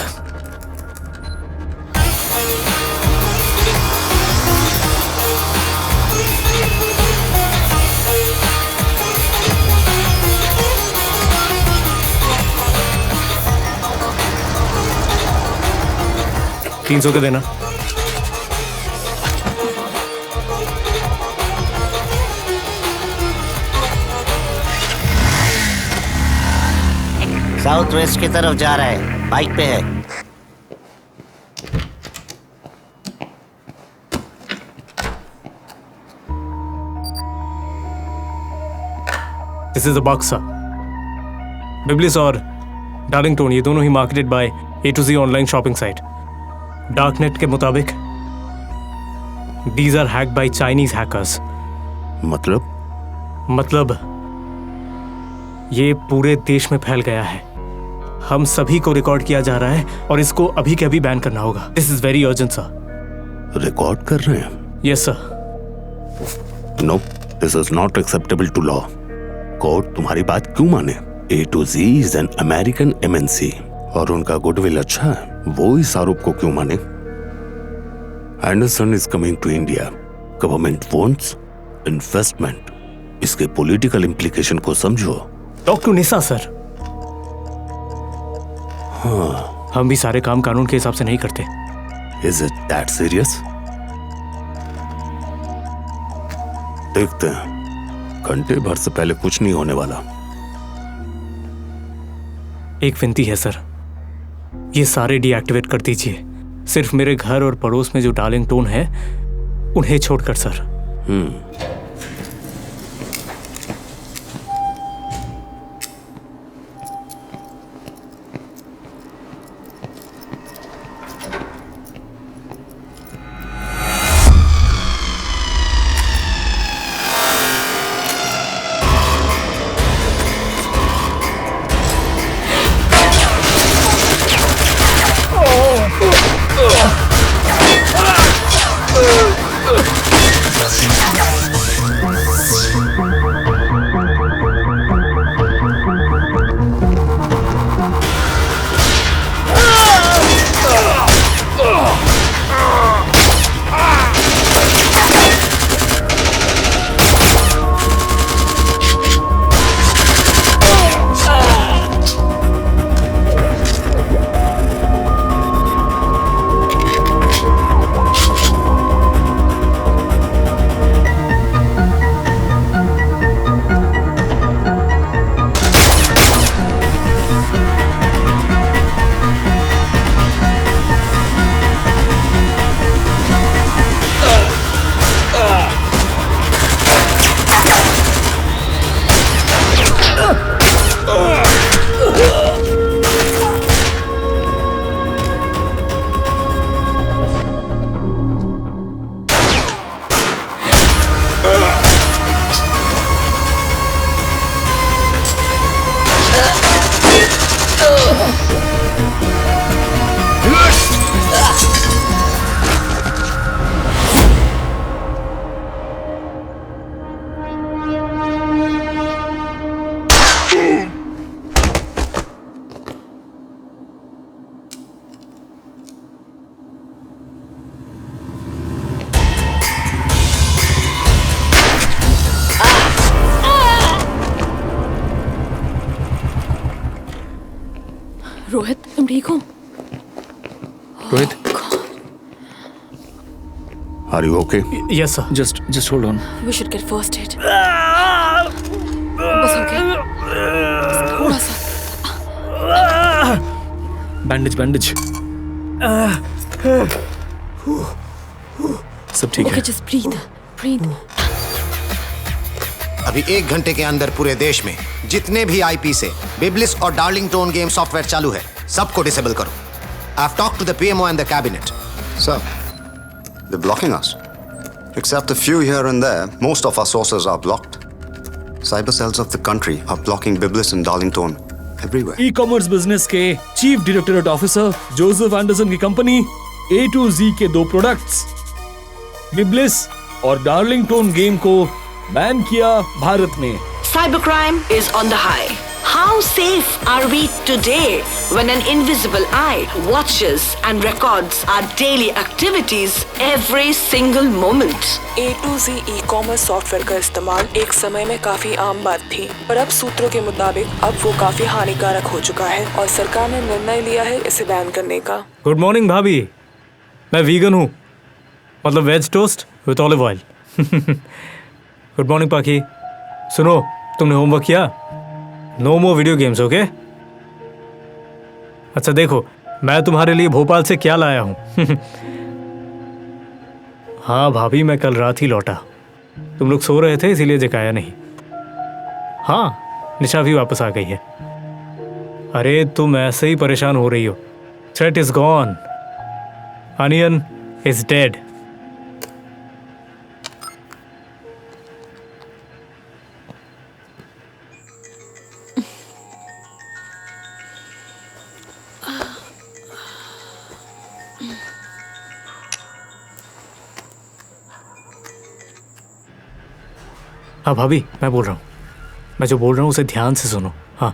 Speaker 7: $300 के देना।
Speaker 14: साउथ वेस्ट की तरफ जा रहा है, बाइक पे है।
Speaker 7: This is a box. Biblis और डार्लिंगटन ये दोनों ही marketed by A to Z online shopping site. Darknet के मुताबिक these are hacked by Chinese hackers। मतलब ये पूरे देश में फैल गया है। हम सभी को रिकॉर्ड किया जा रहा है और इसको अभी के अभी बैन करना होगा। This is very urgent sir.
Speaker 3: Record कर रहे हैं?
Speaker 7: Yes sir.
Speaker 3: No, this is not acceptable to law. Court तुम्हारी बात क्यों माने? A2Z is an American MNC और उनका गुडविल अच्छा है, वो इस आरोप को क्यों माने? Anderson is coming to India. Government wants investment. इसके पॉलिटिकल इम्प्लीकेशन को समझो।
Speaker 7: Talk to Nisha sir.
Speaker 3: हाँ,
Speaker 7: हम भी सारे काम कानून के हिसाब से नहीं करते।
Speaker 3: Is it that serious? देखते हैं, घंटे भर से पहले कुछ नहीं होने वाला।
Speaker 7: एक विनती है सर, ये सारे डीएक्टिवेट कर दीजिए। सिर्फ मेरे घर और पड़ोस में जो डार्लिंग टोन है उन्हें छोड़कर सर।
Speaker 16: रोहित, तुम ठीक हो?
Speaker 6: Rohit,
Speaker 3: are you okay?
Speaker 7: Yes sir.
Speaker 6: Just hold on.
Speaker 16: We should get first aid. बस हो गया, थोड़ा सा।
Speaker 6: बैंडेज। सब ठीक है।
Speaker 16: Okay, just breathe.
Speaker 9: अभी 1 घंटे के अंदर पूरे देश में जितने भी IP से बिब्लिस और डार्लिंग टोन गेम सॉफ्टवेयर चालू है, सबको डिसेबल करो। I've talked to the PMO and the cabinet.
Speaker 21: Sir, they're blocking us. Except a few here and there, most of our sources are blocked. Cyber cells of the country are blocking Biblis and Darlington everywhere.
Speaker 17: E-commerce business के chief directorate officer Joseph Anderson की company A2Z के 2 products बिब्लिस और Darlington game को ban किया भारत में।
Speaker 22: Cybercrime is on the high. How safe are we today when an invisible eye watches and records our daily activities every single moment?
Speaker 18: A2Z e-commerce software का इस्तेमाल एक समय में काफी आम बात थी, पर अब सूत्रों के मुताबिक अब वो काफी हानिकारक हो चुका है और सरकार ने निर्णय लिया है इसे बैन करने का।
Speaker 7: गुड मॉर्निंग भाभी, मैं वीगन हूँ, मतलब veg toast with olive oil. Good morning Pakhi. सुनो, तुमने होमवर्क किया? No more video games, okay? अच्छा देखो, मैं तुम्हारे लिए भोपाल से क्या लाया हूँ। हाँ भाभी, मैं कल रात ही लौटा। तुम लोग सो रहे थे इसीलिए जगाया नहीं। हाँ, निशा भी वापस आ गई है। अरे तुम ऐसे ही परेशान हो रही हो। Threat is gone, onion is dead. हाँ भाभी, मैं बोल रहा हूँ। मैं जो बोल रहा हूँ उसे ध्यान से सुनो। हाँ,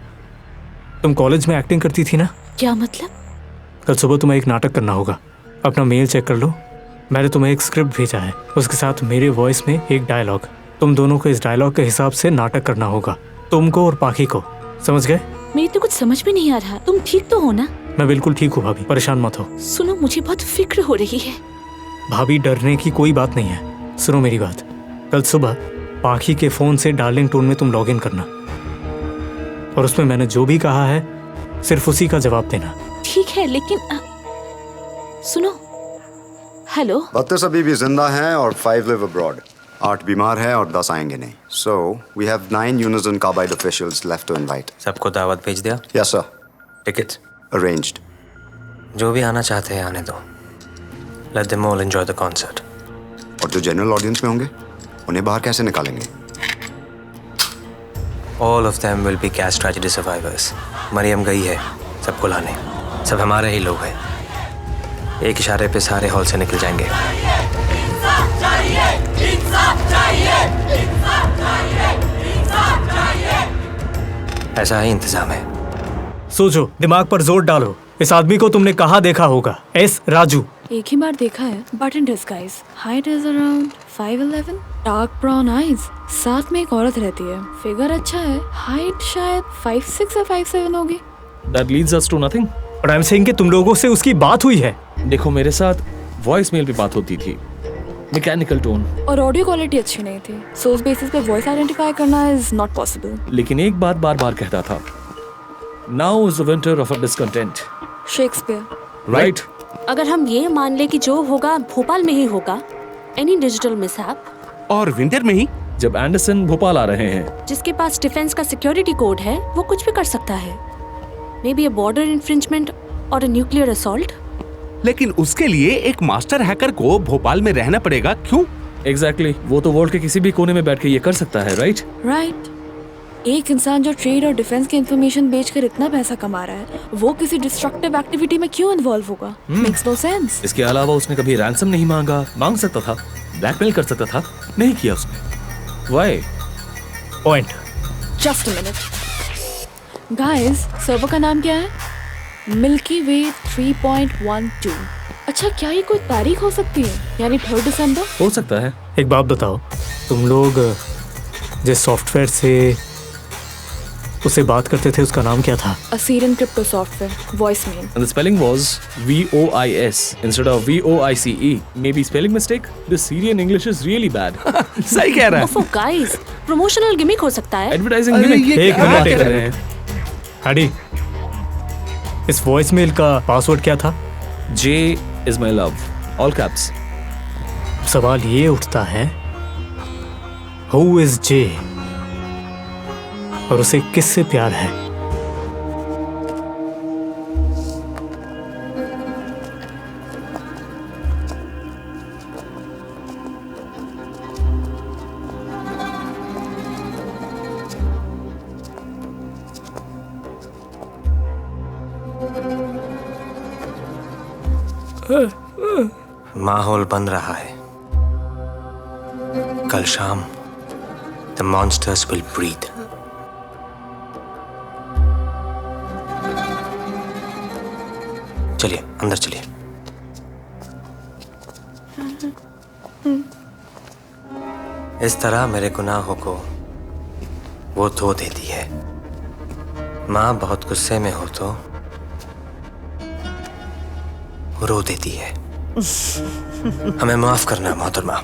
Speaker 7: तुम कॉलेज में एक्टिंग करती थी ना?
Speaker 2: क्या मतलब?
Speaker 7: कल सुबह तुम्हें एक नाटक करना होगा। अपना मेल चेक कर लो, मैंने तुम्हें एक स्क्रिप्ट भेजा है, उसके साथ मेरे वॉइस में एक डायलॉग। तुम दोनों को इस डायलॉग के हिसाब से नाटक करना होगा, तुमको और पाखी को। समझ गए?
Speaker 2: मेरी तो कुछ समझ में नहीं आ रहा। तुम ठीक तो हो ना?
Speaker 7: मैं बिल्कुल ठीक हूँ भाभी, परेशान मत हो।
Speaker 2: सुनो, मुझे बहुत फिक्र हो रही है।
Speaker 7: भाभी, डरने की कोई बात नहीं है। सुनो मेरी बात, कल सुबह पाखी के फोन से डार्लिंग टोन में तुम लॉग इन करना, और उसमें मैंने जो भी कहा है सिर्फ उसी का जवाब देना।
Speaker 2: ठीक है, लेकिन सुनो। हेलो।
Speaker 21: 32 अभी भी जिंदा हैं और 5 live abroad. 8 बीमार हैं और 10 आएंगे नहीं. So we have 9 Unison Carbide officials left to invite.
Speaker 10: सबको दावत भेज दिया?
Speaker 21: Yes sir.
Speaker 10: Tickets?
Speaker 21: Arranged.
Speaker 10: जो भी आना चाहते हैं आने दो. Let them all enjoy the concert.
Speaker 21: और जो जनरल ऑडियंस में होंगे उन्हें बाहर कैसे निकालेंगे?
Speaker 10: All of them will be gas tragedy survivors. Maryam गई है सबको लाने. सब हमारे ही लोग हैं. एक इशारे पे सारे हॉल से निकल जाएंगे. ऐसा ही इंतजाम है.
Speaker 7: सोचो, दिमाग पर जोर डालो। इस आदमी को तुमने कहाँ देखा होगा? एस राजू।
Speaker 16: एक ही बार देखा है, but in disguise. Height is around 5'11", dark brown eyes, साथ में एक औरत रहती है। फिगर अच्छा है, हाइट शायद 5'6" या 5'7" होगी।
Speaker 17: That leads us to nothing.
Speaker 7: But I'm saying कि तुम लोगों से उसकी बात हुई है।
Speaker 17: देखो, मेरे साथ वॉइस मेल पे बात होती थी, मैकेनिकल टोन,
Speaker 16: और ऑडियो क्वालिटी अच्छी नहीं थी, सो उस बेसिस पे वॉइस आइडेंटिफाई करना इज नॉट पॉसिबल।
Speaker 17: लेकिन एक बात बार बार कहता था, now is the winter of a discontent.
Speaker 16: Shakespeare.
Speaker 17: Right.
Speaker 20: अगर हम ये मान ले कि जो होगा भोपाल में ही होगा, एनी डिजिटल मिसहैप,
Speaker 3: और विंटर में ही
Speaker 17: जब एंडरसन भोपाल आ रहे हैं,
Speaker 20: जिसके पास डिफेंस का सिक्योरिटी कोड है, वो कुछ भी कर सकता है। May be a border infringement और अ न्यूक्लियर असॉल्ट।
Speaker 3: लेकिन उसके लिए एक मास्टर हैकर को भोपाल में रहना पड़ेगा, क्यों?
Speaker 17: एग्जैक्टली, वो तो वर्ल्ड के किसी भी कोने में बैठ के ये कर सकता है, राइट?
Speaker 16: राइट। एक इंसान जो ट्रेड और डिफेंस की इंफॉर्मेशन बेचकर इतना पैसा कमा रहा है, वो किसी डिस्ट्रक्टिव एक्टिविटी में क्यों इन्वॉल्व होगा? Makes no sense.
Speaker 17: इसके अलावा उसने कभी रैंसम नहीं मांग सकता था, ब्लैकमेल कर सकता था, नहीं किया उसने। Why?
Speaker 7: Point.
Speaker 16: Just a minute guys, server का नाम क्या है? Milky way 3.12। अच्छा, क्या ये कोई तारीख हो सकती है? यानी 3 दिसंबर?
Speaker 17: हो सकता है।
Speaker 7: एक बात बताओ, तुम लोग जिस सॉफ्टवेयर से उससे बात करते थे उसका नाम क्या था?
Speaker 16: Assyrian crypto software, voicemail.
Speaker 17: And the spelling was VOIS instead of VOICE. Maybe spelling mistake? The Syrian English is really bad.
Speaker 3: सही कह रहा है।
Speaker 20: ओफो गाइस, प्रमोशनल गिमिक हो सकता है।
Speaker 17: Advertising gimmick.
Speaker 7: एक मिनट कर रहे हैं। हाडी, इस वॉइसमेल का पासवर्ड क्या था?
Speaker 17: J is my love, all caps.
Speaker 7: सवाल ये उठता है, Who is J? और उसे किससे प्यार है?
Speaker 10: माहौल बन रहा है. कल शाम the monsters will breathe. चलिए अंदर चलिए. इस तरह मेरे गुनाहों को वो धो देती है. माँ बहुत गुस्से में हो तो रो देती है. हमें माफ करना मोहतरमा,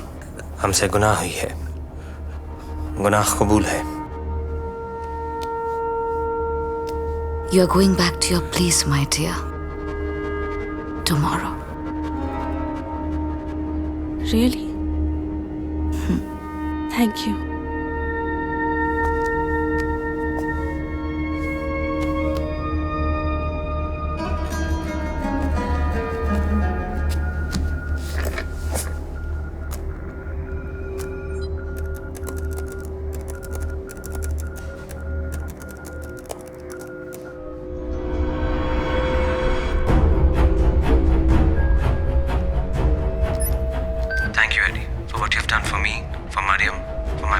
Speaker 10: हमसे गुनाह हुई है, गुनाह कबूल है.
Speaker 12: You are going back to your place, my dear. Tomorrow.
Speaker 20: Really? Thank you.
Speaker 10: Thank you, Eddie, for what you've done for me, for Mariam, for my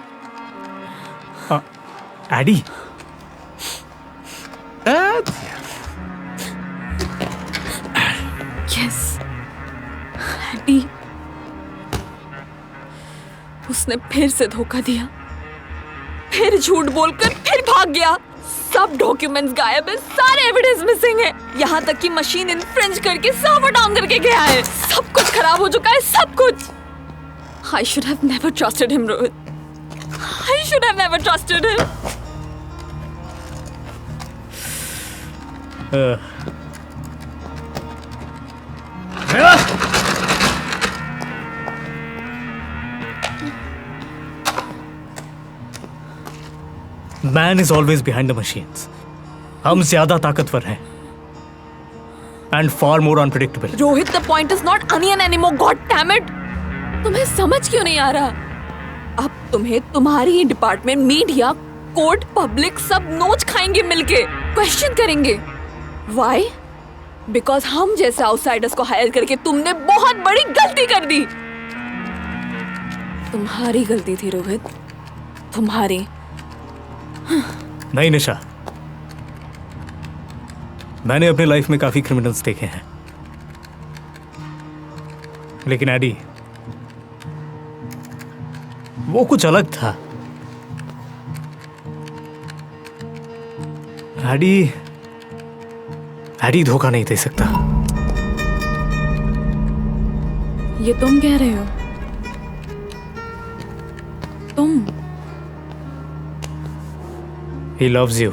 Speaker 7: Eddie
Speaker 16: yes Eddie, उसने फिर से धोखा दिया, फिर झूठ बोलकर फिर भाग गया। सब डॉक्यूमेंट्स गायब है, सारे एविडेंस मिसिंग है, यहाँ तक कि मशीन इन्फ्रिंज करके सर्वर डाउन करके गया है। सब कुछ खराब हो चुका है, सब कुछ। I should have never trusted him, Rohit. I should have never trusted him.
Speaker 7: Man is always behind the machines. हम ज्यादा ताकतवर हैं and far more unpredictable.
Speaker 16: Rohit, the point is not onion anymore. God damn it! तुम्हें समझ क्यों नहीं आ रहा? अब तुम्हें तुम्हारी ही डिपार्टमेंट, मीडिया, कोर्ट, पब्लिक सब नोच खाएंगे मिलके, क्वेश्चन करेंगे। Why? Because हम जैसे आउटसाइडर्स को हायर करके तुमने बहुत बड़ी गलती कर दी। तुम्हारी गलती थी रोहित, तुम्हारी।
Speaker 7: नहीं निशा, मैंने अपनी लाइफ में काफी क्रिमिनल्स देखे हैं, लेकिन एडी वो कुछ अलग था। एडी धोखा नहीं दे सकता।
Speaker 16: ये तुम कह रहे हो? तुम?
Speaker 7: He loves you.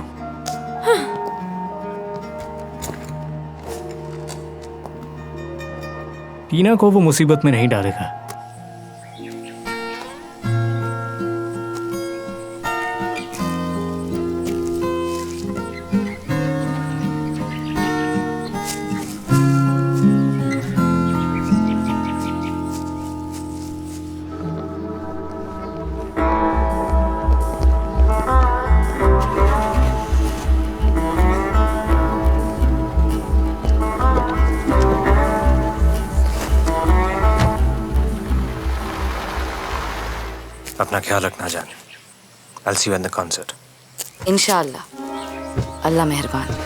Speaker 7: टीना को वो मुसीबत में नहीं डालेगा।
Speaker 10: अपना ख्याल रखना जाने। I'll see you in the concert.
Speaker 12: इंशाअल्लाह, अल्लाह मेहरबान।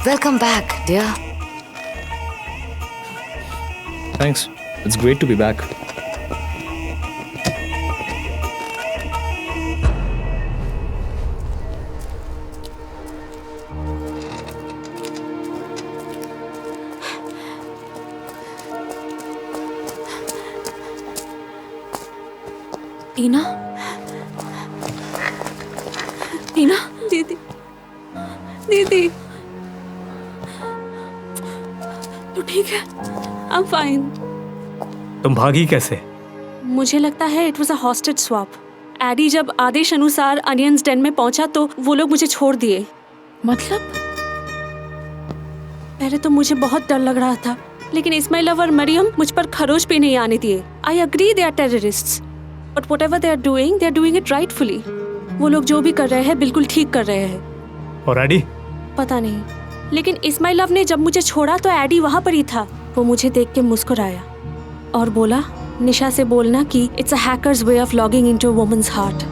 Speaker 12: Welcome back, dear.
Speaker 17: Thanks. It's great to be back.
Speaker 16: टीना? टीना? दीदी, दीदी, तो ठीक है?
Speaker 20: I'm fine.
Speaker 7: तुम भागी कैसे?
Speaker 20: मुझे लगता है it was a hostage swap. Eddie जब आदेश अनुसार अनियंस डेन में पहुंचा तो वो लोग मुझे छोड़ दिए।
Speaker 16: मतलब?
Speaker 20: पहले तो मुझे बहुत डर लग रहा था, लेकिन इस्माइल और मरियम मुझ पर खरोच भी नहीं आने दिए। I agree they are terrorists, but whatever they are doing it rightfully. वो लोग जो भी कर रहे हैं बिल्कुल ठीक कर रहे हैं।
Speaker 7: और एडी?
Speaker 20: पता नहीं, लेकिन इस्माइल ने जब मुझे छोड़ा तो एडी वहां पर ही था। वो मुझे देख के मुस्कुराया और बोला, निशा से बोलना कि it's a hackers way of logging into a women's heart.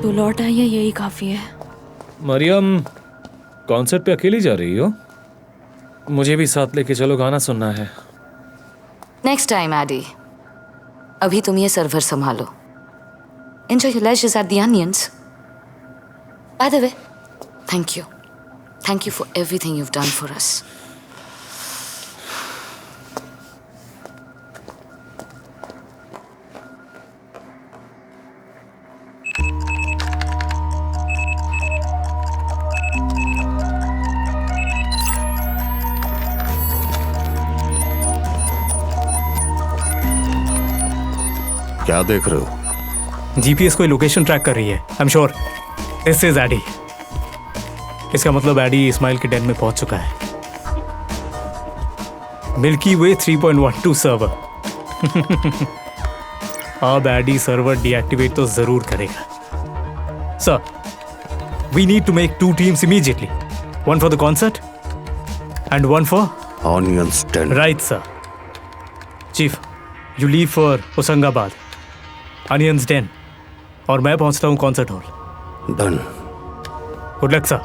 Speaker 16: तो लौट आई है, यही काफी है।
Speaker 17: मरियम, कॉन्सर्ट पे अकेली जा रही हो? मुझे भी साथ लेके चलो, गाना सुनना है।
Speaker 12: नेक्स्ट टाइम एडी, अभी तुम ये सर्वर संभालो। Enjoy your leisure at the Onions. By the way, thank you. Thank you for everything you've done for us.
Speaker 3: क्या देख रहे हो?
Speaker 7: जीपीएस कोई लोकेशन ट्रैक कर रही है। I am sure this is Eddie. इसका मतलब एडी इस्माइल के डेन में पहुंच चुका है। Milky way 3.12 server. अब एडी सर्वर डीएक्टिवेट तो जरूर करेगा। Sir, we need to make 2 teams immediately. One for the concert and one for
Speaker 3: Onion's Den.
Speaker 7: Right, sir. Chief, you leave for Hosangabad, Onion's Den, और मैं पहुंचता हूँ concert hall.
Speaker 3: Done.
Speaker 7: Good luck sir.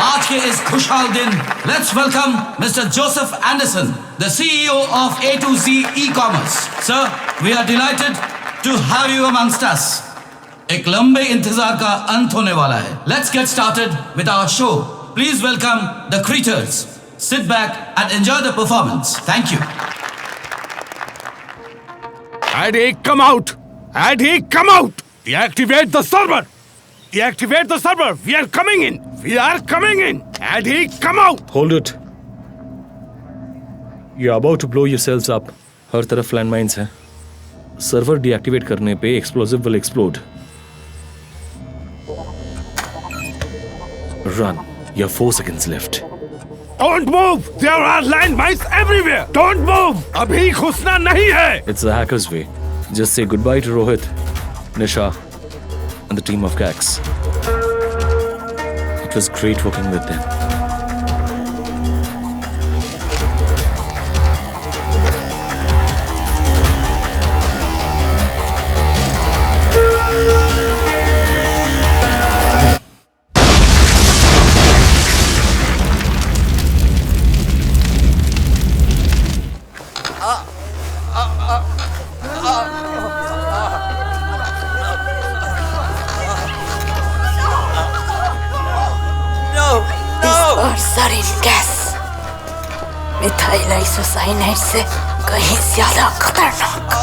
Speaker 5: आज के इस खुशहाल दिन let's welcome mister Joseph Anderson, the CEO of A to Z E-commerce. Sir, we are delighted to have you amongst us. एक लंबे इंतजार का अंत होने वाला है. Let's get started with our show. Please welcome the Creators. Sit back and enjoy the performance. Thank you.
Speaker 19: Addy, come out! Addy, come out! Deactivate the server! Deactivate the server! We are coming in! We are coming in! Addy, come out!
Speaker 17: Hold it. You're about to blow yourselves up. हर तरफ landmines हैं. Server deactivate करने पे explosive will explode. Run. You have 4 seconds left.
Speaker 19: Don't move! There are landmines everywhere! Don't move! अभी घुसना नहीं है!
Speaker 17: It's the hacker's way. Just say goodbye to Rohit, Nisha, and the team of Gax. It was great working with them.
Speaker 23: Sarin gas methyl isocyanide से कहीं ज्यादा खतरनाक।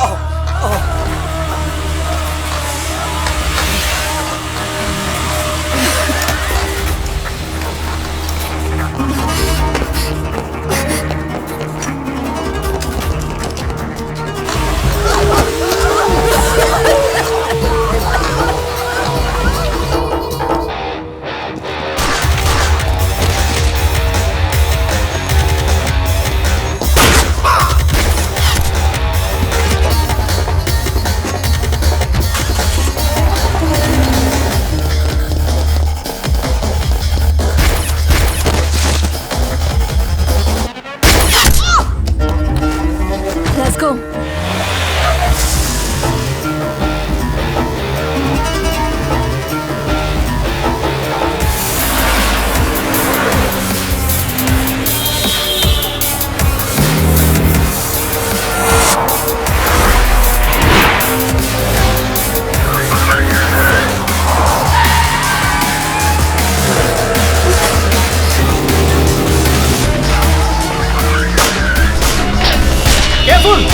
Speaker 17: Careful.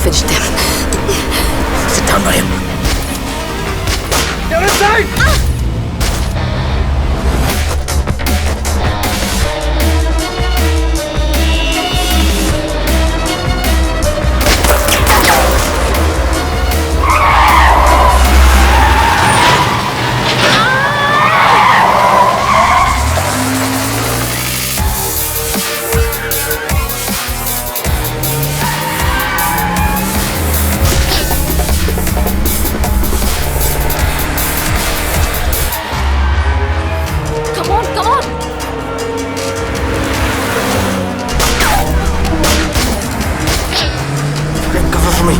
Speaker 23: Finish them. Sit down, Mariam.
Speaker 17: Get inside!
Speaker 2: Come on, come on.
Speaker 10: Get cover for me.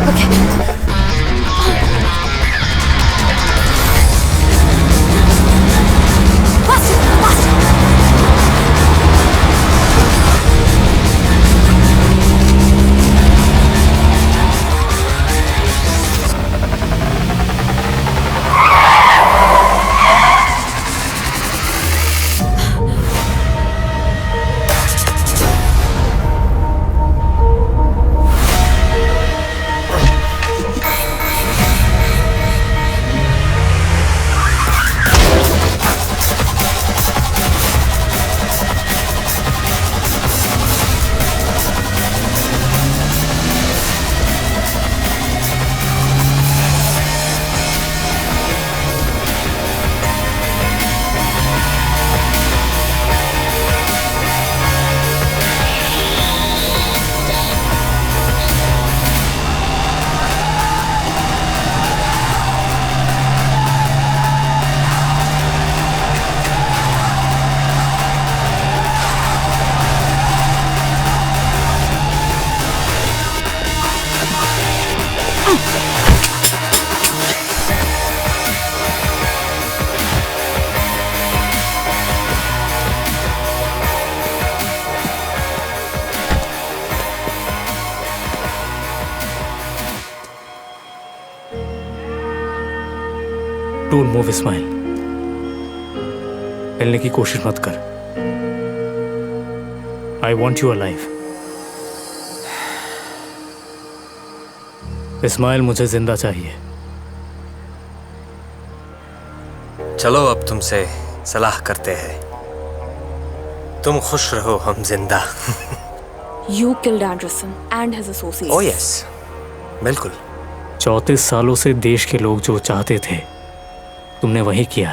Speaker 7: Don't move, Ismail. हिलने की कोशिश मत कर. I want you alive. Ismail, मुझे जिंदा चाहिए.
Speaker 10: चलो अब तुमसे सलाह करते हैं. तुम खुश रहो, हम जिंदा.
Speaker 16: You killed Anderson and his associates.
Speaker 10: Oh yes, बिल्कुल.
Speaker 7: 34 सालों से देश के लोग जो चाहते थे, तुमने वही किया.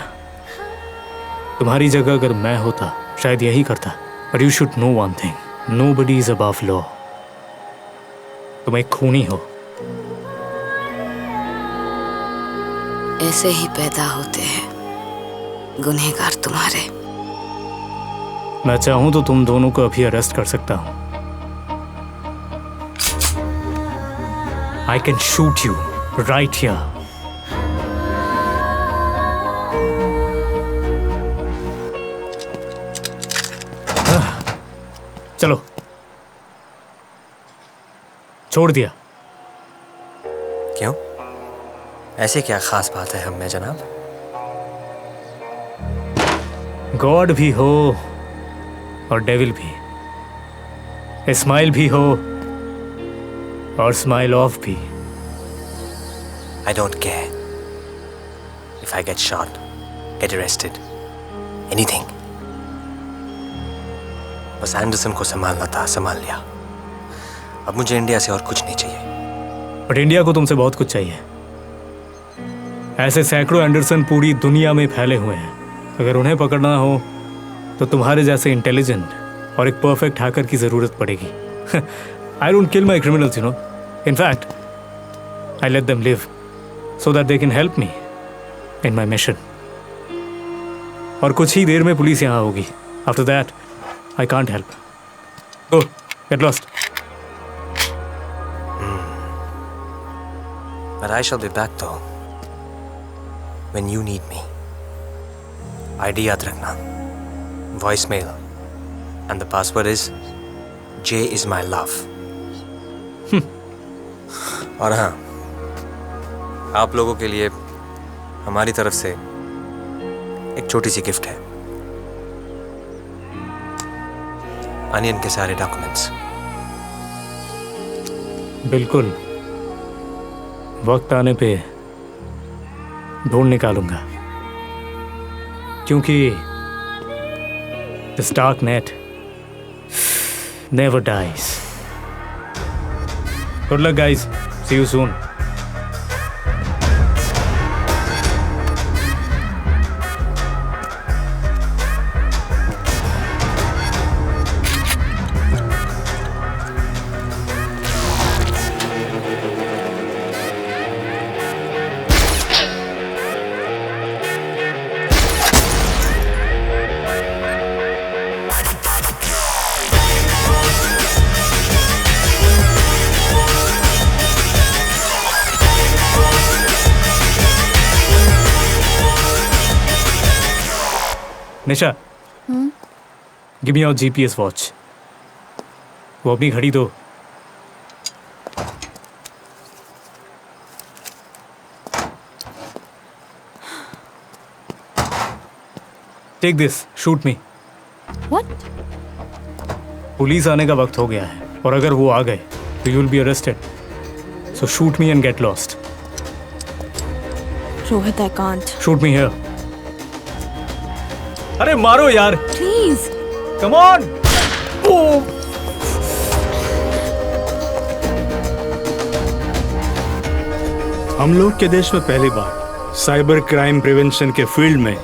Speaker 7: तुम्हारी जगह अगर मैं होता, शायद यही करता. But you should know one thing. Nobody is above law. तुम एक खूनी हो.
Speaker 12: ऐसे ही पैदा होते हैं गुनहगार तुम्हारे.
Speaker 7: मैं चाहूं तो तुम दोनों को अभी अरेस्ट कर सकता हूं. I can shoot you right here. चलो, छोड़ दिया.
Speaker 10: क्यों? ऐसे क्या खास बात है हम में जनाब?
Speaker 7: गॉड भी हो और डेविल भी. इस्माइल भी हो और स्माइल ऑफ भी.
Speaker 10: I don't care. If I get shot, get arrested, anything. बस एंडरसन को संभालना था, संभाल लिया। अब मुझे इंडिया से और कुछ नहीं चाहिए।
Speaker 7: बट इंडिया को तुमसे बहुत कुछ चाहिए। ऐसे सैकड़ों एंडरसन पूरी दुनिया में फैले हुए हैं। अगर उन्हें पकड़ना हो तो तुम्हारे जैसे इंटेलिजेंट और एक परफेक्ट हैकर की जरूरत पड़ेगी। I don't kill my criminals, you know. In fact, I let them live so that they can help me in my mission. और कुछ ही देर में पुलिस यहाँ होगी। After that, I can't help. Go, get lost.
Speaker 10: But I shall be back though. When you need me. ID याद रखना. Voicemail. And the password is J is my love. और हाँ, आप लोगों के लिए हमारी तरफ से एक छोटी सी गिफ्ट है। अनियन के सारे डॉक्यूमेंट्स।
Speaker 7: बिल्कुल, वक्त आने पे ढूंढ निकालूंगा, क्योंकि this dark net never dies. Good luck, guys. See you soon. Nisha, give me your GPS watch. वो अपनी घड़ी दो। Take this, shoot me.
Speaker 16: What?
Speaker 7: Police आने का वक्त हो गया है, और अगर वो आ गए तो you will be arrested. So shoot me and get lost.
Speaker 16: Rohit, I can't.
Speaker 7: Shoot me here. अरे मारो यार,
Speaker 16: Please.
Speaker 7: Come on.
Speaker 1: हम लोग के देश में पहली बार साइबर क्राइम प्रिवेंशन के फील्ड में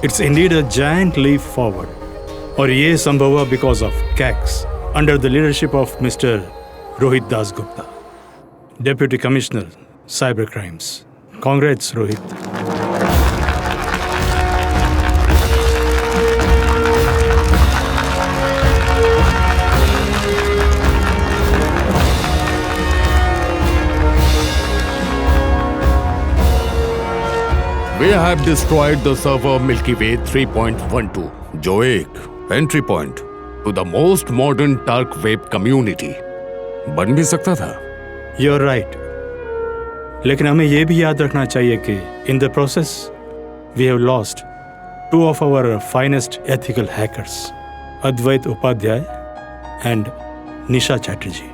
Speaker 1: it's indeed a giant leap forward, और ये संभव हुआ because of KACS under the leadership of mister Rohit Das Gupta, deputy commissioner cyber crimes. Congrats Rohit.
Speaker 3: We have destroyed the server Milky Way 3.12, जो एक entry point two the most modern dark web community बन भी सकता था।
Speaker 1: You're right. लेकिन हमें यह भी याद रखना चाहिए कि in the process we have lost two of our finest ethical hackers, Advait Upadhyay and Nisha Chatterjee.